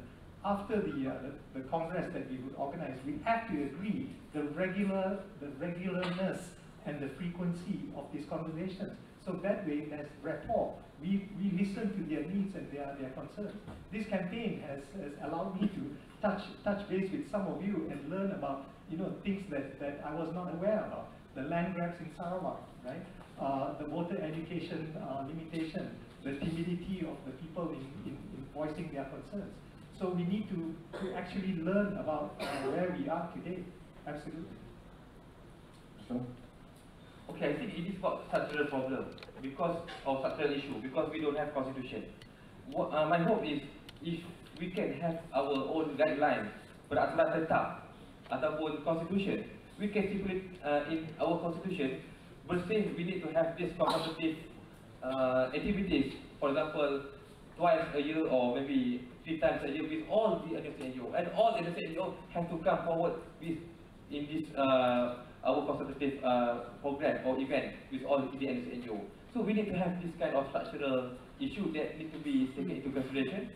after the congress that we would organize, we have to agree the regularness and the frequency of these conversations. So that way, there's rapport. We listen to their needs and their concerns. This campaign has allowed me to touch base with some of you and learn about things that I was not aware about. The land grabs in Sarawak, right? The voter education limitation, the timidity of the people in voicing their concerns. So we need to actually learn about where we are today. Absolutely. So, Okay, I think it is about structural problem because of structural issue, because we don't have constitution. My hope is if we can have our own guideline, peraturan tetap ataupun constitution, we can stipulate in our constitution, Bersih, we need to have this consultative activities, for example, twice a year or maybe 3 times a year with all the NGO, and all the NGO have to come forward with in this our consultative program or event with all the NGO. So we need to have this kind of structural issue that need to be taken into consideration.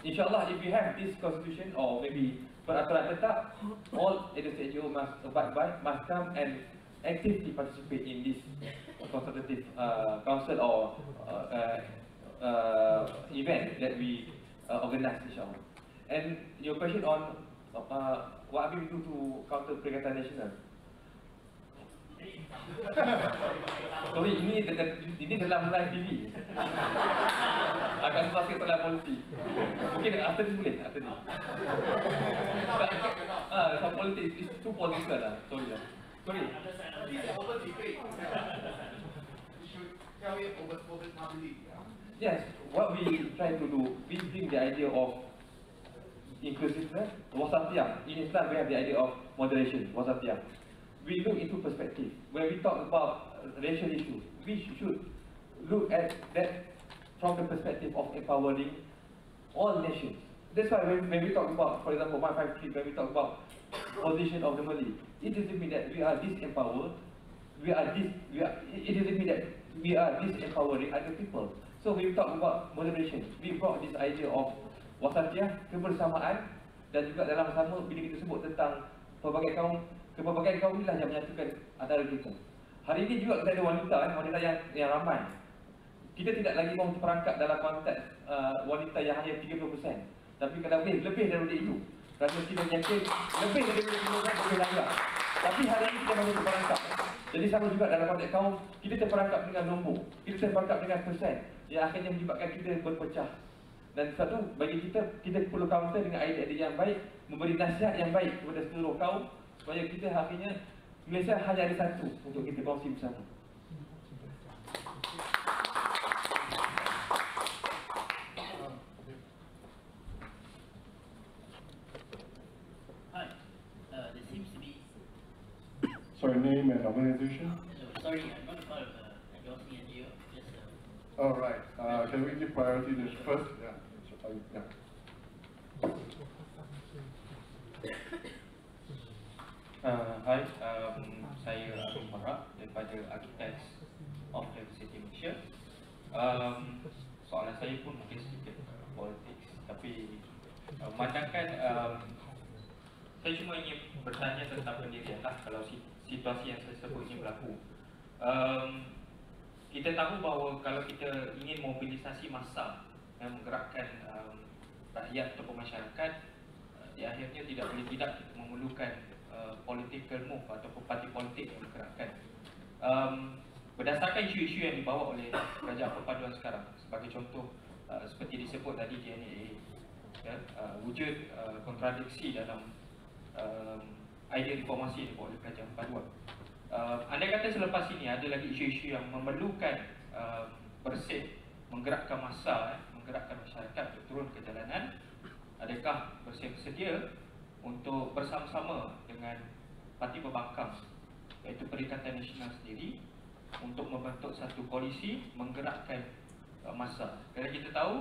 Inshallah, if we have this constitution or maybe peraturan tetap, all NGO must abide by, must come and actively participate in this consultative council or event that we organize, inshallah. And your question on what are we do to counter Perikatan Nasional? Sorry, ini dalam live TV. Akan susah sikit dalam polisi. Mungkin after this boleh, after this. Some politics is too political lah. Sorry lah. Sorry. This is open debate. You should tell it open publicly. Yes, what we try to do, we bring the idea of inclusiveness, wasatiyah. In Islam, we have the idea of moderation, wasatiyah. We look into perspective. When we talk about racial issues, we should look at that from the perspective of empowering all nations. That's why when we talk about, for example, 153, when we talk about position of the Malay, it doesn't mean that we are disempowered. It doesn't mean that we are disempowering other people. So when we talk about moderation, we brought this idea of wasatiyah, kebersamaan, dan juga dalam sama bila kita sebut tentang pelbagai kaum, kepelbagaian kaum inilah yang menyatukan antara kita. Hari ini juga kita ada wanita yang ramai. Kita tidak lagi mahu terperangkap dalam konteks wanita yang hanya 30%. Tapi kalau lebih daripada itu, kerana kita yakin lebih daripada itu boleh layak. Tapi hari ini kita mahu terperangkap. Jadi sama juga dalam konteks kaum, kita terperangkap dengan nombor, kita terperangkap dengan persen, yang akhirnya menyebabkan kita berpecah. Dan sebab tu bagi kita perlu counter dengan idea-idea yang baik, memberi nasihat yang baik kepada seluruh kaum, supaya kita akhirnya Malaysia hanya ada satu untuk kita kongsi bersama. Hi, there seems to be. sorry, name and organization? Sorry, I'm not a part of endorsing NGO. Just. All right. Can we give priority to this first? Yeah. Yeah. Hai, saya Agung Farah daripada Architects of Diversity Malaysia. Soalan saya pun mungkin sedikit politik, tapi memandangkan saya cuma ingin bertanya tentang pendirian lah kalau situasi yang saya sebut ini berlaku. Kita tahu bahawa kalau kita ingin mobilisasi massa yang menggerakkan rakyat ataupun masyarakat, di akhirnya tidak boleh tidak kita memerlukan political move ataupun parti politik yang bergerakkan. Berdasarkan isu-isu yang dibawa oleh kerajaan perpaduan sekarang, sebagai contoh seperti disebut tadi DNA, ya, wujud kontradiksi dalam idea reformasi yang dibawa oleh kerajaan perpaduan. Andai kata selepas ini ada lagi isu-isu yang memerlukan Bersih menggerakkan massa, menggerakkan masyarakat untuk turun ke jalanan, adakah Bersih bersedia untuk bersama-sama dengan parti pembangkang iaitu Perikatan Nasional sendiri untuk membentuk satu koalisi menggerakkan masa. Kerana kita tahu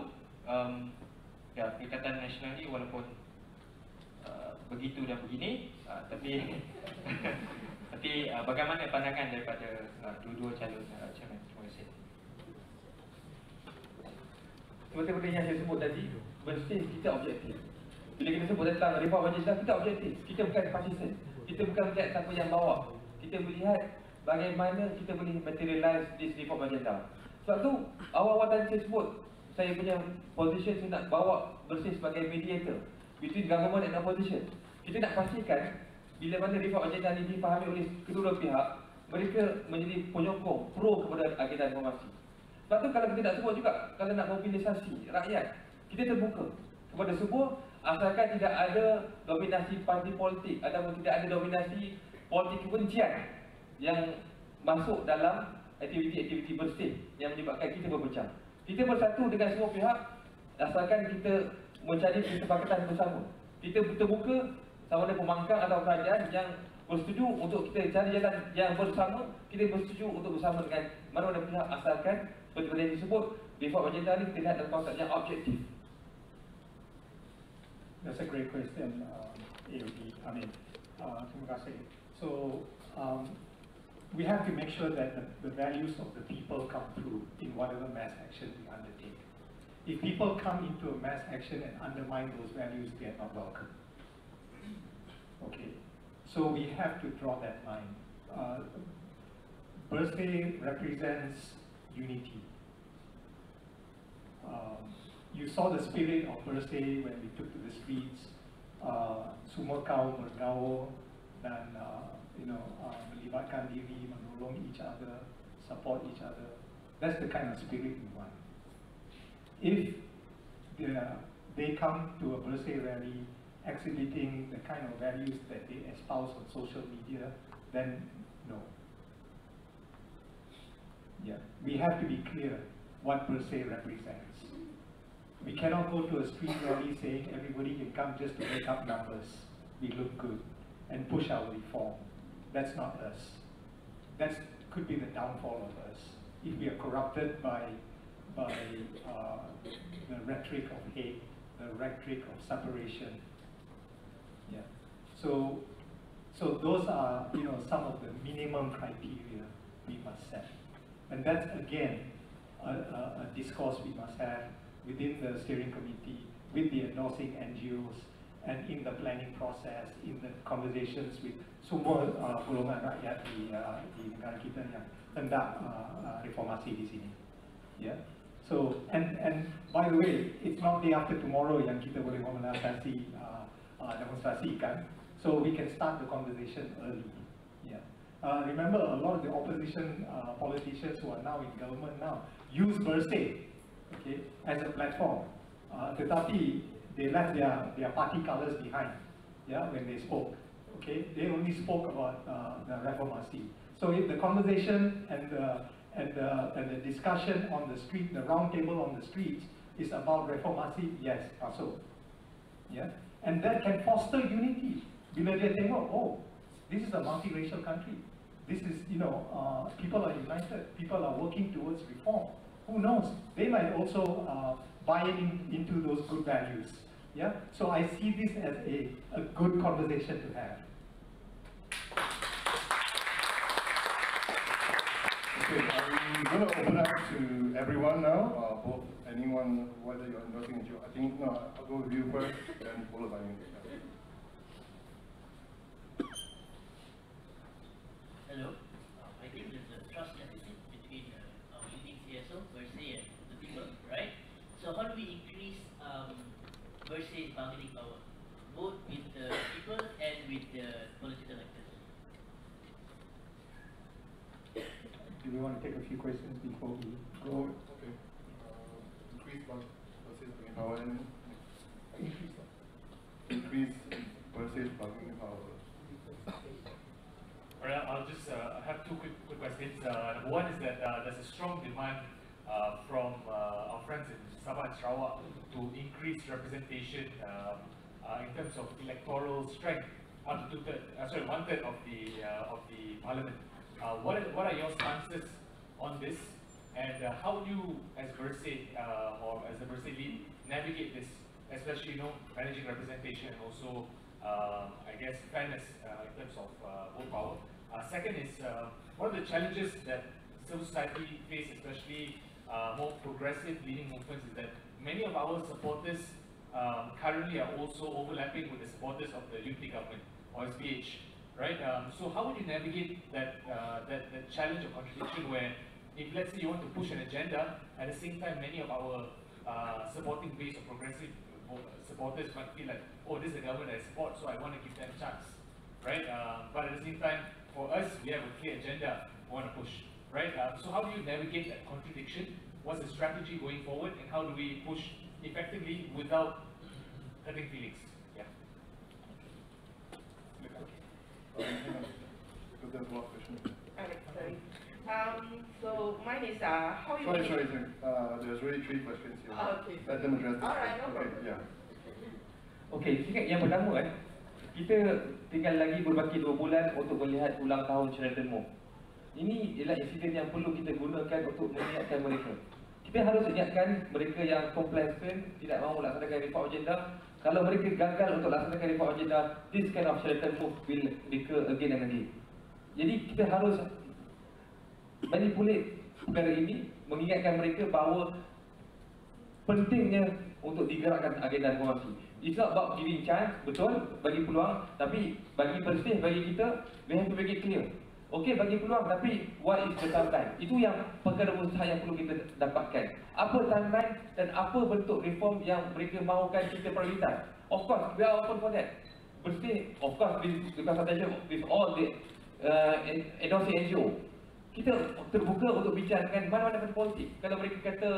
ya, Perikatan Nasional ni walaupun begitu dan begini, tapi tapi bagaimana pandangan daripada dua-dua calon chairman? Terima kasih. Seperti yang saya sebut tadi, bersih kita objektif. Bila kita sebut tentang reform agenda, kita objektif. Kita bukan partisan. Kita bukan melihat siapa yang bawa. Kita melihat bagaimana kita boleh materialize this reform agenda. Sebab tu awal-awal tadi saya sebut, saya punya position saya nak bawa bersih sebagai mediator between government and opposition. Kita nak pastikan bila mana reform agenda ini dipahami oleh kedua pihak, mereka menjadi penyokong pro kepada agenda reformasi. Sebab tu kalau kita nak sebut juga, kalau nak mobilisasi rakyat, kita terbuka kepada semua, asalkan tidak ada dominasi parti politik ataupun tidak ada dominasi politik kebencian yang masuk dalam aktiviti-aktiviti bersih yang menyebabkan kita berpecah. Kita bersatu dengan semua pihak, asalkan kita mencari kesepakatan bersama. Kita terbuka sama ada pembangkang atau kerajaan yang bersetuju untuk kita cari jalan yang bersama, kita bersetuju untuk bersama dengan mana-mana pihak, asalkan seperti yang disebut, reform agenda ni kita lihat dalam konteks yang objektif. That's a great question, AOD. Terima kasih. So, we have to make sure that the values of the people come through in whatever mass action we undertake. If people come into a mass action and undermine those values, they are not welcome. Okay, so we have to draw that line. Bersih represents unity. You saw the spirit of Bersih when we took to the streets. Semua kaum bergaul dan melibatkan diri, menolong each other, support each other. That's the kind of spirit we want. If they come to a Bersih rally exhibiting the kind of values that they espouse on social media, then no. Yeah, we have to be clear what Bersih represents. We cannot go to a street rally saying everybody can come just to make up numbers, we look good, and push our reform. That's not us. That could be the downfall of us. If we are corrupted by the rhetoric of hate, the rhetoric of separation. Yeah. So those are some of the minimum criteria we must set, and that's again a discourse we must have within the steering committee, with the endorsing NGOs, and in the planning process, in the conversations with semua golongan rakyat di negara kita yang hendak reformasi di sini. Yeah. So and by the way, it's not day after tomorrow yang kita boleh memobilisasi demonstrasi kan. So we can start the conversation early. Yeah. Remember, a lot of the opposition politicians who are now in government now use Bersih, okay, as a platform. Tetapi they left their party colours behind. Yeah, when they spoke. Okay, they only spoke about the reformasi. So if the conversation and the discussion on the street, the round table on the streets, is about reformasi, yes, masuk. Yeah, and that can foster unity. Bila dia tengok, oh, this is a multiracial country. This is, people are united. People are working towards reform. Who knows? They might also buy into those good values. Yeah. So I see this as a good conversation to have. Okay, I'm going to open up to everyone now, both anyone, whether you're endorsing it. I think, no, I'll go with you first, then followed by you. Hello. I think there's a trust deficit between our leading CSO, Bersih, and the people, right? So how do we increase Bersih's bargaining power, both with the people and with the political actors? Do we want to take a few questions before we go? Okay. Increase Bersih's bargaining power and increase Bersih's bargaining power. Alright, I'll just have two quick questions. Number one is that there's a strong demand from our friends in Sabah and Sarawak to increase representation in terms of electoral strength. 1/3 of the parliament. What are your stances on this? And how do you, as Bersih or as the Bersih lead, navigate this, especially managing representation and also I guess fairness in terms of vote power. Second is what are the challenges that civil society face, especially more progressive leaning movements, is that many of our supporters currently are also overlapping with the supporters of the unity government or SPH, right? So how would you navigate that challenge of contradiction where if let's say you want to push an agenda, at the same time many of our supporting base of progressive supporters might feel like, oh, this is the government I support, so I want to give them a chance, right? But at the same time, for us, we have a clear agenda we want to push, right? So how do you navigate that contradiction? What's the strategy going forward, and how do we push effectively without hurting feelings? Yeah. Sorry. So mine is how you Sorry. There's really 3 questions here. Okay. Let them address this. Alright, no problem. Yeah. Okey, yang pertama kita tinggal lagi berbaki 2 bulan untuk melihat ulang tahun Sheraton Mall. Ini ialah insiden yang perlu kita gunakan untuk mengingatkan mereka. Kita harus ingatkan mereka yang complacent, tidak mahu laksanakan reform agenda. Kalau mereka gagal untuk laksanakan reform agenda, this kind of Sheraton Mall will recur again and again. Jadi kita harus manipulate perkara ini, mengingatkan mereka bahawa pentingnya untuk digerakkan agenda reformasi. It's not about giving chance, betul, bagi peluang, tapi bagi Bersih, bagi kita, we have to make it clear. Okey, bagi peluang, tapi what is the timeline? Itu yang perkara besar yang perlu kita dapatkan. Apa timeline dan apa bentuk reform yang mereka mahukan kita prioritas? Of course, we are open for that. Bersih, of course, with consultation with all the endorsing NGO, kita terbuka untuk bincang dengan mana-mana parti politik. Kalau mereka kata,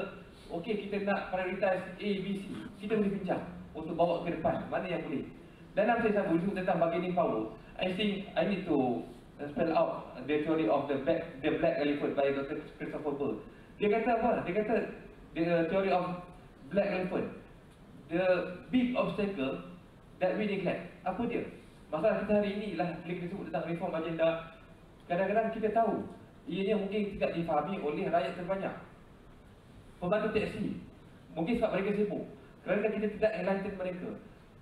okey, kita nak prioritas A, B, C, kita boleh bincang untuk bawa ke depan, mana yang boleh. Dalam saya sambung tentang bargaining power, I think I need to spell out the theory of the black elephant by Dr. Christopher Burr. Dia kata apa? Dia kata the theory of black elephant, the big obstacle that we neglect. Apa dia? Masalah kita hari ini ialah bila kita sebut tentang reform agenda, kadang-kadang kita tahu ianya mungkin tidak difahami oleh rakyat terbanyak. Pemandu teksi, mungkin sebab mereka sibuk, kerana kita tidak enlighten mereka.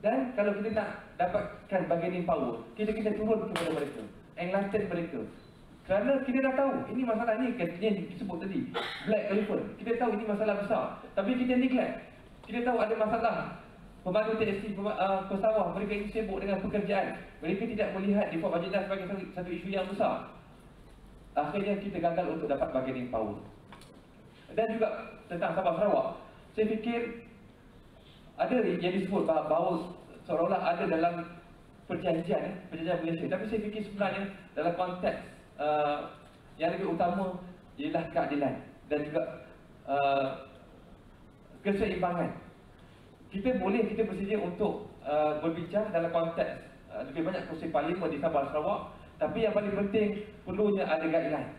Dan kalau kita nak dapatkan bargaining power, kita turun kepada mereka, enlighten mereka. Kerana kita dah tahu, ini masalah ni yang disebut tadi, black elephant. Kita tahu ini masalah besar, tapi kita neglect. Kita tahu ada masalah. Pemandu teksi, pesawat, mereka ini sibuk dengan pekerjaan. Mereka tidak melihat reform agenda sebagai satu isu yang besar. Akhirnya kita gagal untuk dapat bargaining power. Dan juga tentang Sabah Sarawak, saya fikir ada yang disebut bahawa seolah-olah ada dalam perjanjian Malaysia. Tapi saya fikir sebenarnya dalam konteks yang lebih utama ialah keadilan dan juga keseimbangan. Kita bersedia untuk berbincang dalam konteks lebih banyak kursi parlimen di Sabah Sarawak. Tapi yang paling penting perlunya ada guideline.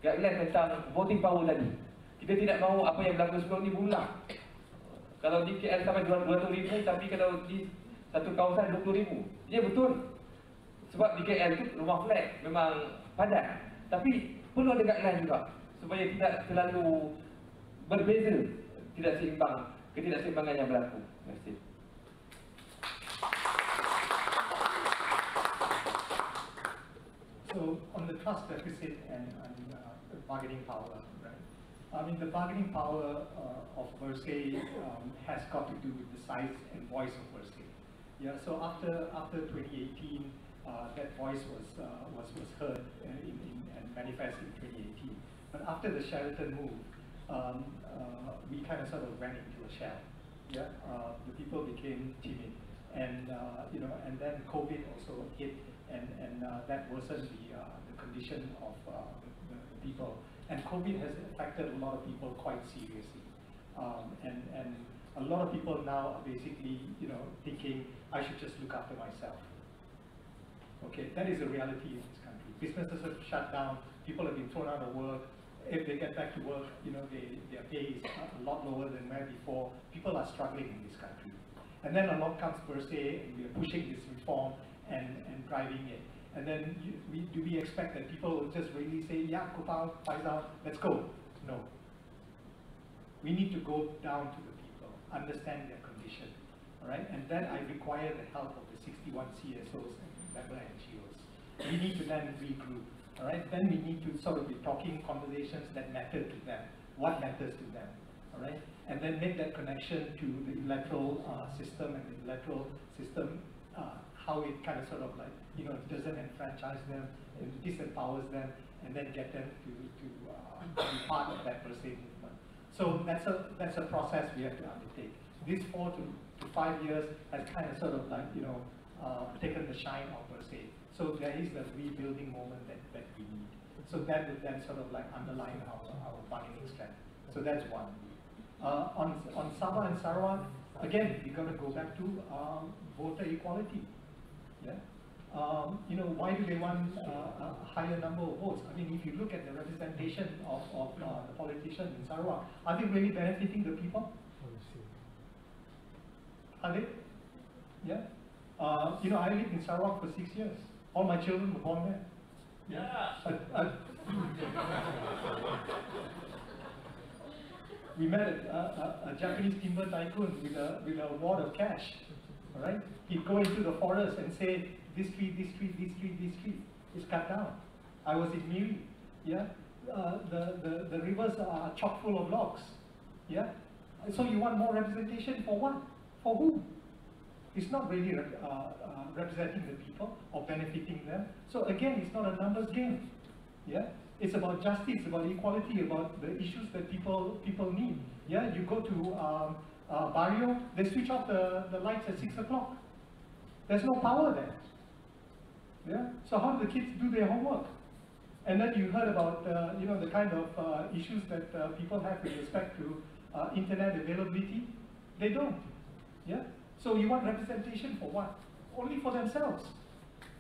Guideline tentang voting power tadi. Kita tidak mahu apa yang berlaku sebelum ni berulang. Kalau di KL sampai 200,000, tapi kalau di satu kawasan 20,000. Ya betul. Sebab di KL itu rumah flat memang padat. Tapi perlu ada guideline juga supaya tidak terlalu berbeza, tidak seimbang, ketidakseimbangan yang berlaku. Terima kasih. So on the trust deficit and bargaining power, right? I mean, the bargaining power of Bersih has got to do with the size and voice of Bersih. Yeah. So after 2018, that voice was heard and manifest in 2018. But after the Sheraton move, we kind of sort of ran into a shell. Yeah. The people became timid, and and then COVID also hit. And that worsened the condition of the people. And COVID has affected a lot of people quite seriously. And a lot of people now are basically, thinking, I should just look after myself. Okay, that is a reality in this country. Businesses have shut down, people have been thrown out of work. If they get back to work, their pay is a lot lower than where before. People are struggling in this country. And then along comes Bersih, and we are pushing this reform and driving it. And then do we expect that people will just really say, yeah, Kupal, Faisal, let's go? No. We need to go down to the people, understand their condition, all right? And then I require the help of the 61 CSOs and member NGOs. We need to then regroup, all right? Then we need to sort of be talking conversations that matter to them, what matters to them, all right? And then make that connection to the electoral system and the electoral system, how it kind of sort of like, you know, doesn't enfranchise them, it disempowers them, and then get them to be part of that per se movement. So that's a process we have to undertake. This 4 to 5 years has kind of sort of like, you know, taken the shine off per se. So there is the rebuilding moment that we need. So that would then sort of like underline our bargaining strength. So that's one. On Sabah and Sarawak, again, we got to go back to voter equality. Yeah. You know, why do they want a higher number of votes? I mean, if you look at the representation of the politicians in Sarawak, are they really benefiting the people? Are they? Yeah. You know, I lived in Sarawak for 6 years. All my children were born there. Yeah. We met a Japanese timber tycoon with a wad of cash. All right, he'd go into the forest and say, "This tree, this tree, this tree, this tree is cut down." I was in Miri. Yeah, the rivers are chock full of logs. Yeah, so you want more representation for what? For who? It's not really representing the people or benefiting them. So again, it's not a numbers game. Yeah, it's about justice, about equality, about the issues that people need. Yeah, you go to Barrio, they switch off the lights at 6 o'clock. There's no power there. Yeah, so how do the kids do their homework? And then you heard about you know, the kind of issues that people have with respect to internet availability. They don't. Yeah. So you want representation for what? Only for themselves.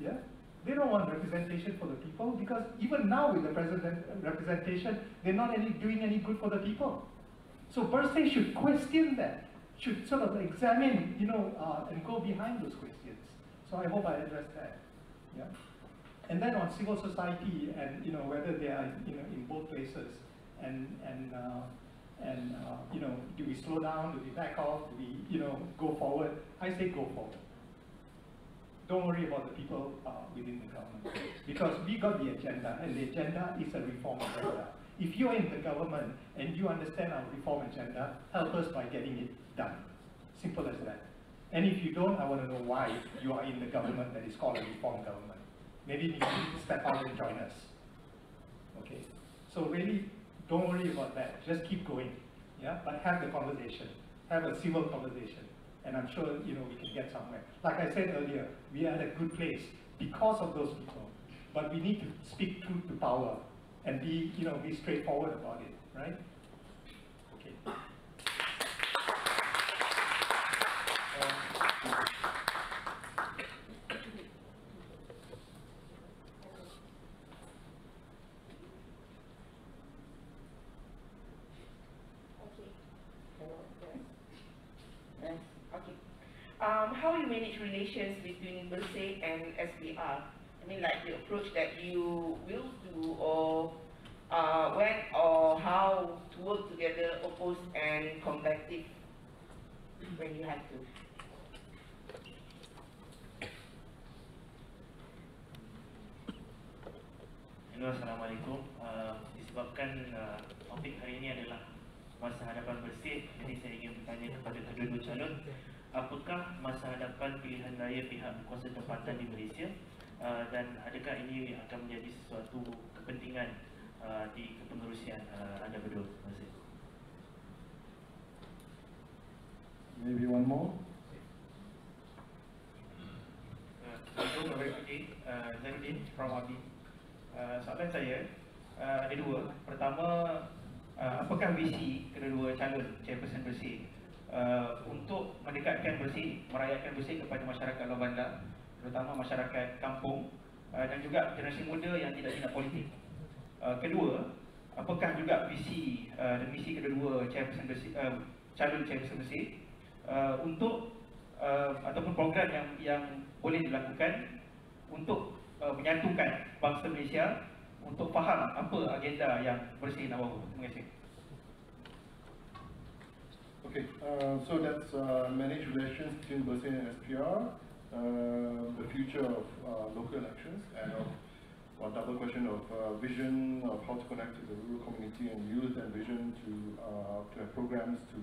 Yeah. They don't want representation for the people, because even now with the present representation, they're not doing any good for the people. So Bersih should question that, should sort of examine, you know, and go behind those questions. So I hope I addressed that. Yeah. And then on civil society, and you know, whether they are, you know, in both places, and you know, do we slow down, do we back off, do we, you know, go forward? I say go forward. Don't worry about the people within the government, because we got the agenda, and the agenda is a reform agenda. If you're in the government and you understand our reform agenda, help us by getting it done. Simple as that. And if you don't, I want to know why you are in the government that is called a reform government. Maybe you need to step out and join us. Okay. So really, don't worry about that. Just keep going. Yeah. But have the conversation. Have a civil conversation. And I'm sure, you know, we can get somewhere. Like I said earlier, we are at a good place because of those people. But we need to speak truth to power and be, you know, be straightforward about it, right? Okay. How you manage relations between Bersih and SPR? I mean, like the approach that you will do, or when or how to work together, opposed and combative when you have to. Hello, Assalamualaikum. Disebabkan topik hari ini adalah masa hadapan Bersih, jadi saya ingin bertanya kepada kedua-dua calon, apakah masa hadapan pilihan raya pihak berkuasa tempatan di Malaysia, dan adakah ini akan menjadi sesuatu kepentingan di kepengerusian anda berdua? Terima kasih. Maybe one more. Assalamualaikum warahmatullahi wabarakatuh. Zainuddin from Abi. Soalan saya ada dua. Pertama, apakah visi kedua-dua calon chairperson Bersih untuk mendekatkan Bersih, merayakan Bersih kepada masyarakat luar bandar, terutama masyarakat kampung dan juga generasi muda yang tidak minat politik? Kedua, apakah juga visi dan misi kedua-dua chairperson Bersih, calon chairperson Bersih untuk ataupun program yang boleh dilakukan untuk menyatukan bangsa Malaysia, untuk faham apa agenda yang Bersih nak bawa? Terima kasih. Okay, so that's managed relations between Bersih and SPR, the future of local elections, and one double question of vision of how to connect to the rural community and youth, and vision to have programs to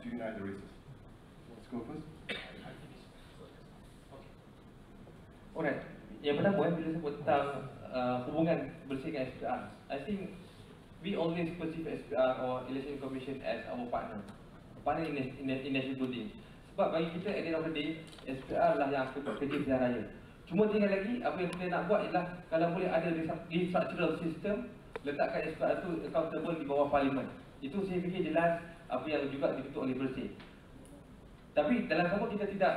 unite the races. Let's go first. Alright, yang pertama bila sebut tentang hubungan bersih dengan SPR, I think we always perceive SPR or Election Commission as our partner in national building. Sebab bagi kita at the end of the day, SPR lah yang akan buat kerja pilihan raya. Cuma tinggal lagi, apa yang kita nak buat ialah kalau boleh ada structural system, letakkan SPR tu accountable di bawah parlimen. Itu saya fikir jelas apa yang juga dibentuk oleh Bersih. Tapi dalam sama kita tidak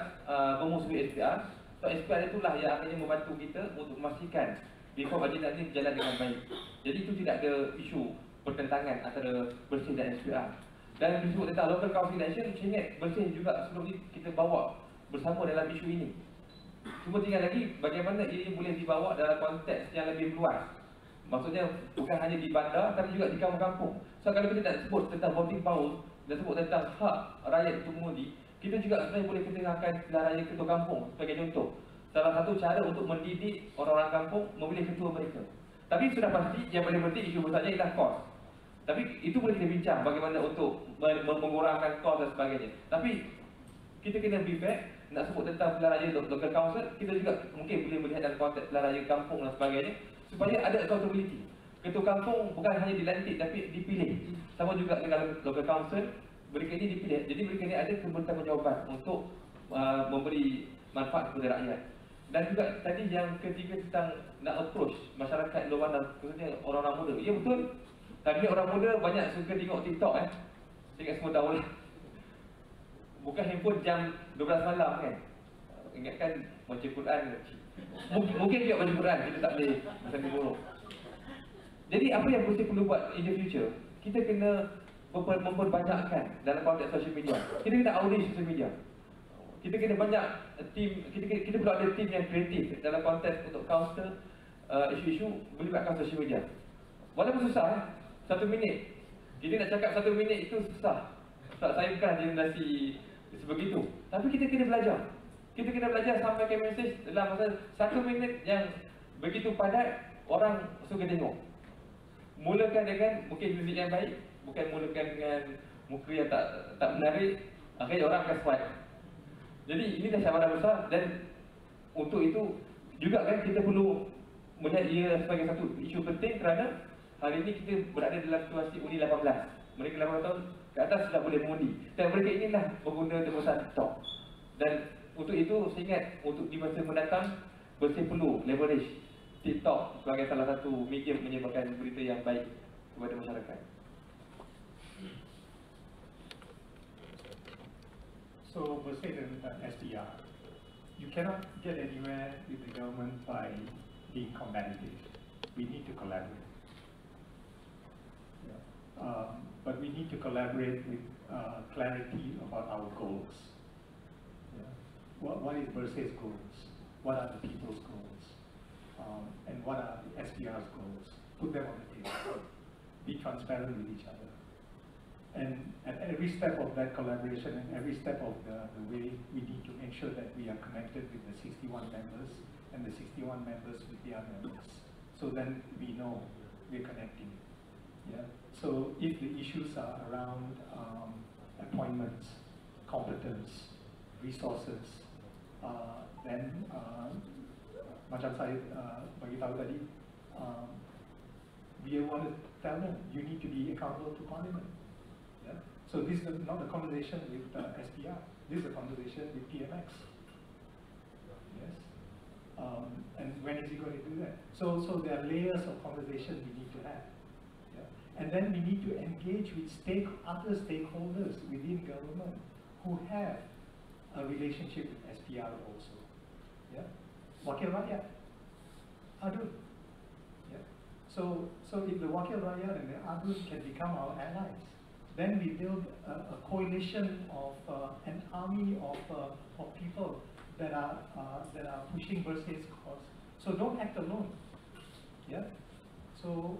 memusuhi SPR. So SPR itulah yang akan membantu kita untuk memastikan reform agenda ini berjalan dengan baik. Jadi itu tidak ada isu pertentangan antara Bersih dan SPR. Dan disebut tentang local council election, saya ingat Bersih juga sebelum ini kita bawa bersama dalam isu ini. Cuma tinggal lagi bagaimana ini boleh dibawa dalam konteks yang lebih luas. Maksudnya bukan hanya di bandar tapi juga di kampung-kampung. So kalau kita nak sebut tentang voting power dan sebut tentang hak rakyat untuk mengundi, kita juga sebenarnya boleh ketinggalkan pilihan raya ketua kampung sebagai contoh. Salah satu cara untuk mendidik orang-orang kampung memilih ketua mereka. Tapi sudah pasti yang paling penting isu besarnya ialah kos. Tapi itu boleh kita bincang bagaimana untuk mengurangkan kos dan sebagainya. Tapi kita kena be fair, nak sebut tentang pilihan raya local council, kita juga mungkin boleh melihat dalam konteks pilihan raya kampung dan sebagainya, supaya ada accountability. Ketua kampung bukan hanya dilantik tapi dipilih. Sama juga dengan local council, mereka ini dipilih. Jadi mereka ini ada bertanggungjawab untuk memberi manfaat kepada rakyat. Dan juga tadi yang ketiga tentang nak approach masyarakat luar bandar, khususnya orang-orang muda. Ya betul. Tadi orang muda banyak suka tengok TikTok Saya ingat semua tahu lah. Buka handphone jam 12 malam kan. Ingatkan baca Quran. Mungkin juga baca Quran, kita tak boleh sambil buruk. Jadi apa yang mesti perlu buat in the future, kita kena memperbanyakkan dalam konteks social media. Kita kena audit social media. Kita kena banyak tim, kita perlu ada tim yang kreatif dalam konteks untuk counter isu-isu melibatkan social media. Walaupun susah, 1 minit. Kita nak cakap 1 minit itu susah. Sebab saya bukan generasi sebegitu. Tapi kita kena belajar. Kita kena belajar sampaikan mesej dalam masa 1 minit yang begitu padat, orang suka tengok. Mulakan dengan mungkin muzik yang baik, bukan mulakan dengan muka yang tak menarik, akhirnya orang akan swipe. Jadi ini dah cabaran besar, dan untuk itu juga kan kita perlu melihat ia sebagai satu isu penting kerana hari ini kita berada dalam situasi undi 18. Mereka 18 tahun ke atas sudah boleh mengundi, dan mereka inilah pengguna tebusan TikTok. Dan untuk itu saya ingat untuk di masa mendatang Bersih perlu leverage TikTok sebagai salah satu medium menyebarkan berita yang baik kepada masyarakat. So, Bersih dan SPR, you cannot get anywhere with the government by being competitive. We need to collaborate. Yeah. But we need to collaborate with clarity about our goals. Yeah. What is Bersih's goals? What are the people's goals? And what are the SPR's goals? Put them on the table. Be transparent with each other. And at every step of that collaboration and every step of the way, we need to make sure that we are connected with the 61 members and the 61 members with their members. So then we know we're connecting. Yeah. So if the issues are around appointments, competence, resources, then macam saya bagi tahu tadi, we want to tell them you need to be accountable to Parliament. Yeah? So this is not a conversation with SPR. This is a conversation with PMX. Yes. And when is he going to do that? So there are layers of conversation we need to have. Yeah? And then we need to engage with other stakeholders within government who have a relationship with SPR also. Yeah? Wakil Rakyat. Adun. Yeah? So if the Wakil Rakyat and the Adun can become our allies, then we build a coalition of an army of people that are pushing Bersih's cause. So don't act alone. Yeah. So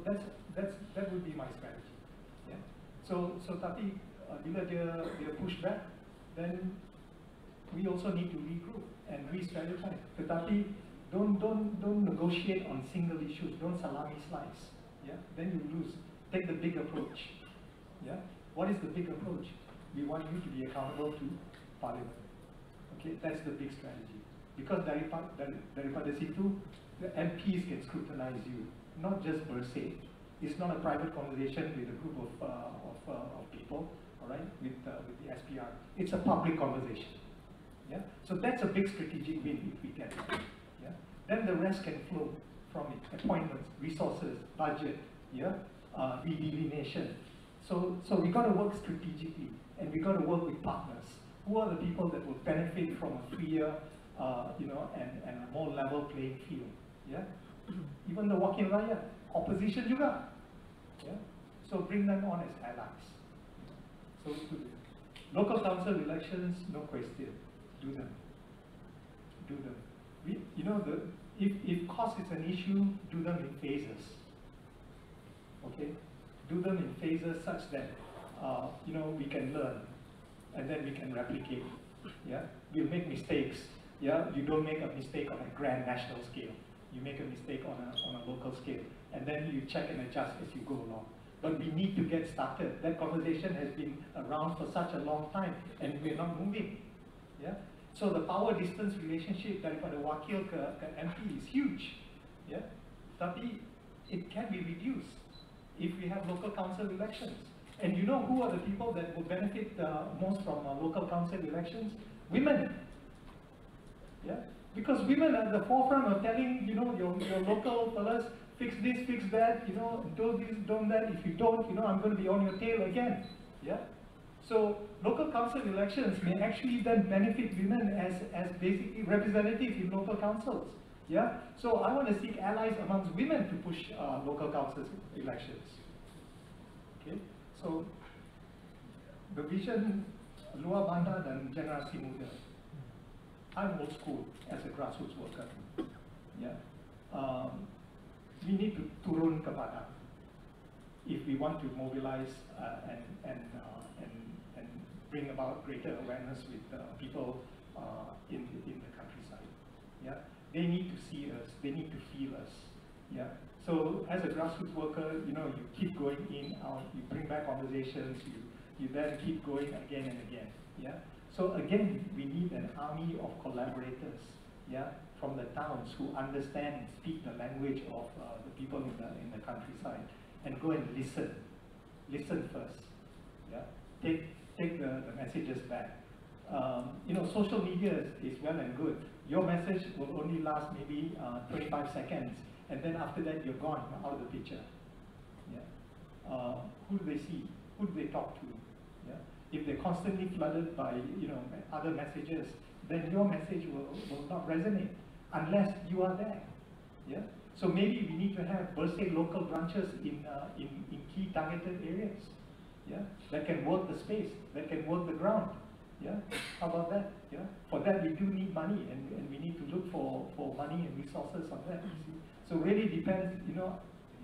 that would be my strategy. Yeah. So tapi bila dia push back, then we also need to regroup and re-strategize. Tetapi don't negotiate on single issues. Don't salami slice. Yeah, then you lose. Take the big approach. Yeah, what is the big approach? We want you to be accountable to Parliament. Okay, that's the big strategy. Because daripada situ, the MPs can scrutinize you, not just Bersih. It's not a private conversation with a group of people, all right, with the SPR. It's a public conversation. Yeah, so that's a big strategic win if we get it. Yeah, then the rest can flow from it: appointments, resources, budget, yeah, redelineation. So we got to work strategically, and we got to work with partners. Who are the people that will benefit from a freer, and a more level playing field? Yeah, even the Wakil Rakyat, opposition juga. Yeah, so bring them on as allies. So local council elections, no question, do them. Do them. If cost is an issue, do them in phases. Okay, do them in phases such that we can learn, and then we can replicate. Yeah, we'll make mistakes. Yeah, you don't make a mistake on a grand national scale. You make a mistake on a local scale, and then you check and adjust as you go along. But we need to get started. That conversation has been around for such a long time, and we're not moving. Yeah. So the power distance relationship daripada wakil ke MP is huge. Yeah. Tapi it can be reduced if we have local council elections. And you know who are the people that will benefit most from local council elections? Women. Yeah, because women are at the forefront of telling, your local fellas, fix this, fix that, do this, do that. If you don't, I'm going to be on your tail again. Yeah. So local council elections may actually then benefit women as basically representatives in local councils. Yeah. So I want to seek allies amongst women to push local council elections. Okay. So the vision luar bandar dan generasi muda. I'm old school as a grassroots worker. Yeah, we need to turun ke padang if we want to mobilize and bring about greater awareness with people in the countryside. Yeah, they need to see us. They need to feel us. Yeah. So as a grassroots worker, you keep going in, out. You bring back conversations. You then keep going again and again. Yeah. So again, we need an army of collaborators, yeah, from the towns who understand and speak the language of the people in the countryside, and go and listen. Listen first, yeah. Take the messages back. Social media is well and good. Your message will only last maybe 25 seconds, and then after that you're gone, you're out of the picture. Yeah. Who do they see? Who do they talk to? Yeah. If they're constantly flooded by other messages, then your message will not resonate unless you are there. Yeah. So maybe we need to have Bersih local branches in key targeted areas. Yeah. That can work the space, that can work the ground. Yeah. How about that? Yeah. For that we do need money, and we need to look for money and resources on that. So really depends.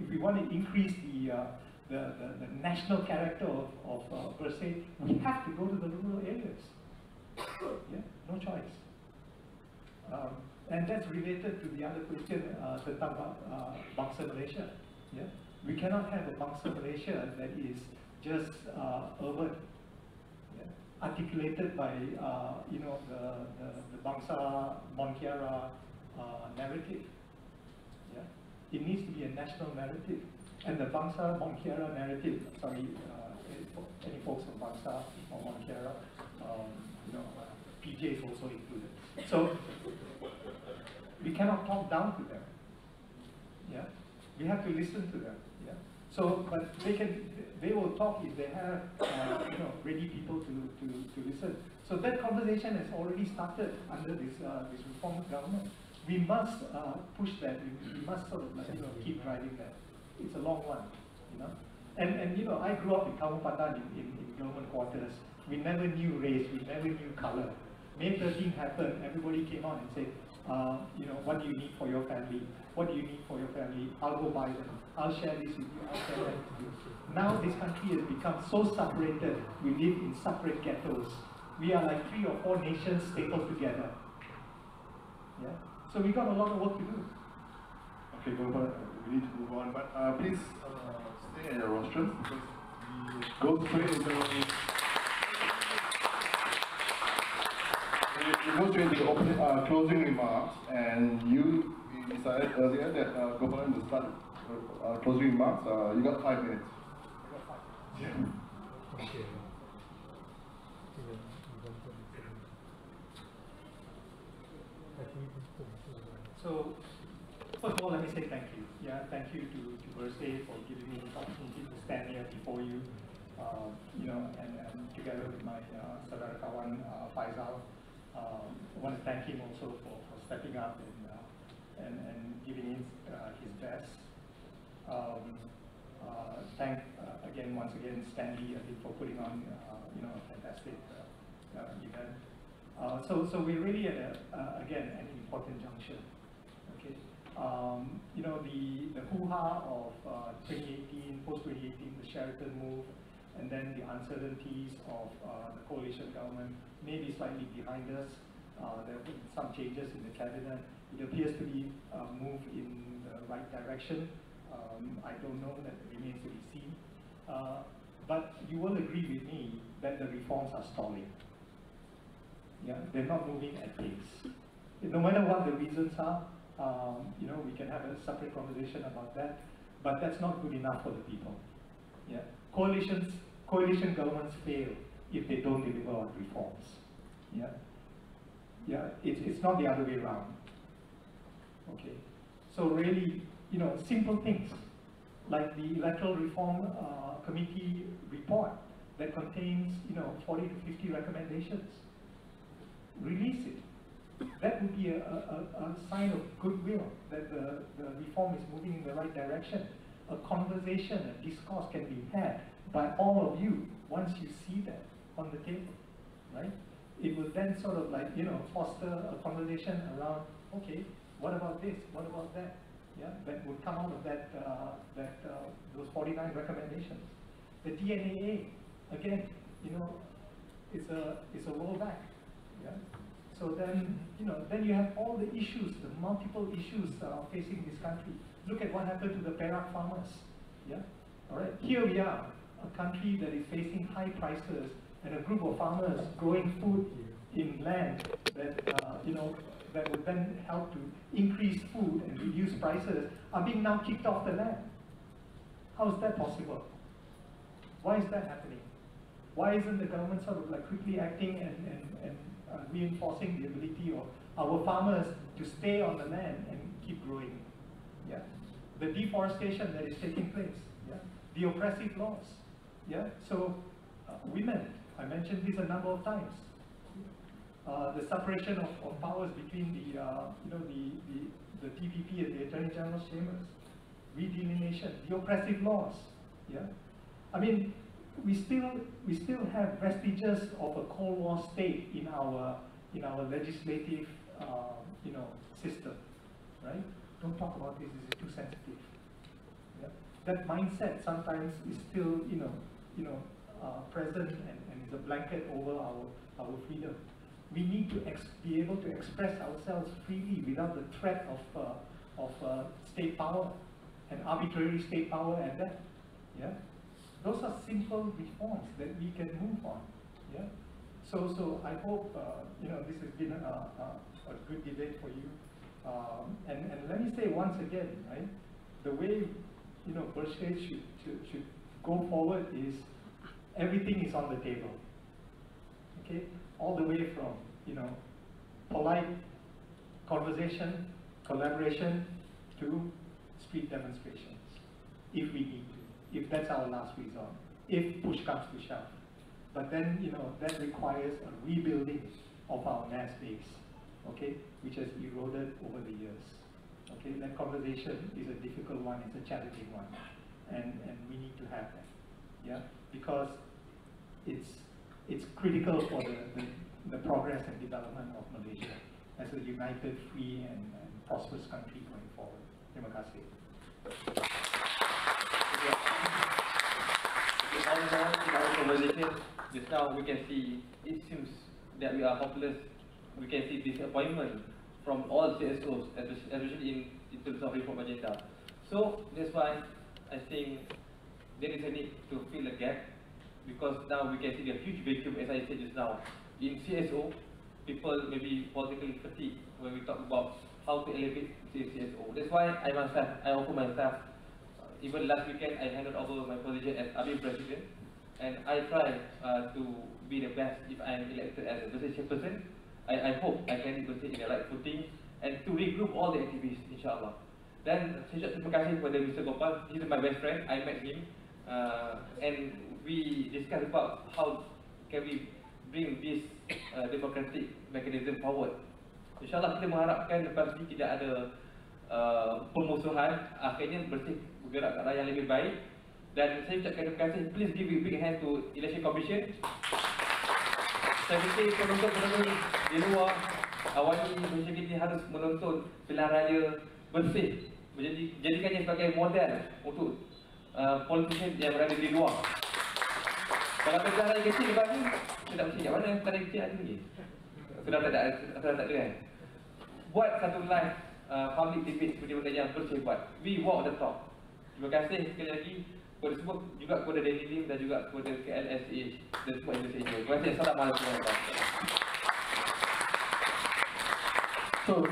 If we want to increase the national character of Bersih, we have to go to the rural areas. Yeah, no choice. And that's related to the other question tentang bangsa Malaysia. Yeah, we cannot have a bangsa Malaysia that is just urban, yeah, articulated by the bangsa Monkiara narrative. Yeah, it needs to be a national narrative. And the Bangsa Monkiara narrative, sorry, any folks from Bangsa or Monkiara, PJ is also included. So we cannot talk down to them. Yeah, we have to listen to them. Yeah. So, but they will talk if they have ready people to listen. So that conversation has already started under this reform government. We must push that. We must sort of keep driving that. It's a long one, And I grew up in Kampatan in government quarters. We never knew race. We never knew color. May 13 happened. Everybody came on and said, what do you need for your family? What do you need for your family? I'll go buy them. I'll share this with you. I'll share that with you. Now this country has become so separated. We live in separate ghettos. We are like 3 or 4 nations stapled together. Yeah. So we got a lot of work to do. Okay, Governor, we need to move on, but please stay at your rostrum because we go straight into the opening, closing remarks, and you decided earlier that Governor will start closing remarks. You got 5 minutes. Yeah. Okay. So, first of all, let me say thank you. Yeah, thank you to Bersih for giving me the opportunity to stand here before you. And together with my Saudara Kawan Faisal, I want to thank him also for stepping up and giving his best. Thank once again Stanley, I think, for putting on a fantastic event. So we're really at again an important juncture. Okay, the hoo-ha of 2018, post-2018, the Sheraton move, and then the uncertainties of the coalition government may be slightly behind us. There have been some changes in the cabinet. It appears to be a move in the right direction. I don't know, that remains to be seen. But you will agree with me that the reforms are stalling. Yeah, they're not moving at pace. No matter what the reasons are, we can have a separate conversation about that, but that's not good enough for the people. Yeah, coalition governments fail if they don't deliver on reforms. Yeah, it's not the other way around. Okay, so really, simple things like the Electoral Reform Committee report that contains, 40 to 50 recommendations. Release it. That would be a sign of goodwill that the reform is moving in the right direction. A conversation, a discourse can be had by all of you once you see that on the table, right? It will then sort of like, foster a conversation around, okay, what about this? What about that? Yeah, that would come out of those 49 recommendations. The DNAA, again, it's a rollback. Yeah. So then, then you have all the issues, the multiple issues facing this country. Look at what happened to the Perak farmers. Yeah. All right. Here we are, a country that is facing high prices, and a group of farmers growing food in land that that would then help to increase food and reduce prices are being now kicked off the land. How is that possible? Why is that happening? Why isn't the government sort of like quickly acting and reinforcing the ability of our farmers to stay on the land and keep growing? Yeah, the deforestation that is taking place. Yeah, the oppressive laws. Yeah, so women. I mentioned this a number of times. The separation of powers between the TPP and the Attorney General's chambers, redelineation, the oppressive laws. Yeah, I mean, we still have vestiges of a Cold War state in our legislative system, right? Don't talk about this. This is too sensitive. Yeah? That mindset sometimes is still present and is a blanket over our freedom. We need to be able to express ourselves freely without the threat of state power and arbitrary state power at that. Yeah, those are simple reforms that we can move on. Yeah, so I hope this has been a good debate for you. And let me say once again, right, the way Bersih should go forward is everything is on the table. Okay, all the way from polite conversation, collaboration to street demonstrations, if we need to, if that's our last resort, if push comes to shove. But then that requires a rebuilding of our mass base, okay, which has eroded over the years. Okay, that conversation is a difficult one, it's a challenging one, and we need to have that. Yeah, because it's critical for the progress and development of Malaysia as a united, free and prosperous country going forward. Terima kasih. conversation just now, we can see it seems that we are hopeless. We can see disappointment from all CSOs, especially in terms of reform agenda. So that's why I think there is a need to fill a gap, because now we can see the huge vacuum, as I said just now. In CSO, people may be politically fatigued when we talk about how to elevate the CSO. That's why I offer myself. Even last weekend, I handed over my position as ABI President, and I try to be the best if I am elected as a Bersih chairperson. I hope I can be in the right footing and to regroup all the activists, insyaAllah. Dan saya terima kasih kepada Mr. Gopal. He's my best friend. I met him and we discussed about how can we bring this democratic mechanism forward. InsyaAllah kita mengharapkan lepas ini tidak ada pemusuhan. Akhirnya Bersih bergerak ke arah yang lebih baik. Dan saya ucapkan terima kasih. Please give a big hand to Election Commission. Saya fikir penonton-penonton di luar AWANI Malaysia ini harus menonton pilihan raya Bersih, jadikannya sebagai model untuk politician yang berada di luar. Kalau pilihan raya kecil lepas ni, tidak mesti kat mana pilihan kecil ada ni. Sudah tak ada kan? Buat satu live public debate seperti mana yang Bersih buat. We walk the talk. Terima kasih sekali lagi kepada semua, juga kepada Danny Lim dan juga kepada KLSCAH dan semua Indonesia. Terima kasih. Assalamualaikum warahmatullahi wabarakatuh. So,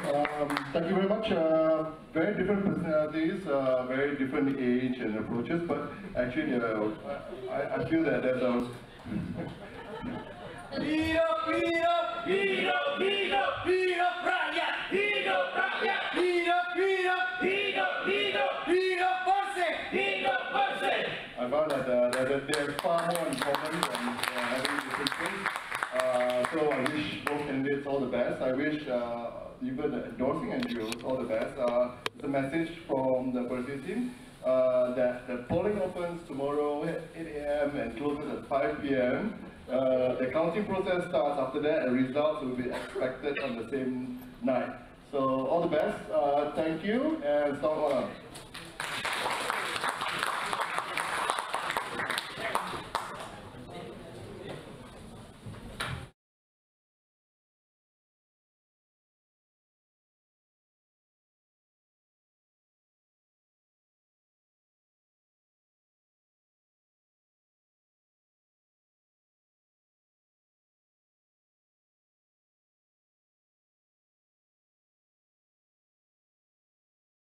thank you very much. Very different personalities, very different age and approaches, but actually, I feel that there's a... Hidup, hidup, hidup, hidup, hidup rakyat, hidup rakyat, hidup, hidup, hidup, hidup, hidup Bersih, hidup Bersih. I found that there's far more in common than having different things. So I wish both candidates all the best. I wish even the endorsing NGOs all the best. It's a message from the Bersih team that the polling opens tomorrow at 8 AM and closes at 5 PM. The counting process starts after that, and results will be expected on the same night. So all the best. Thank you and selamat malam.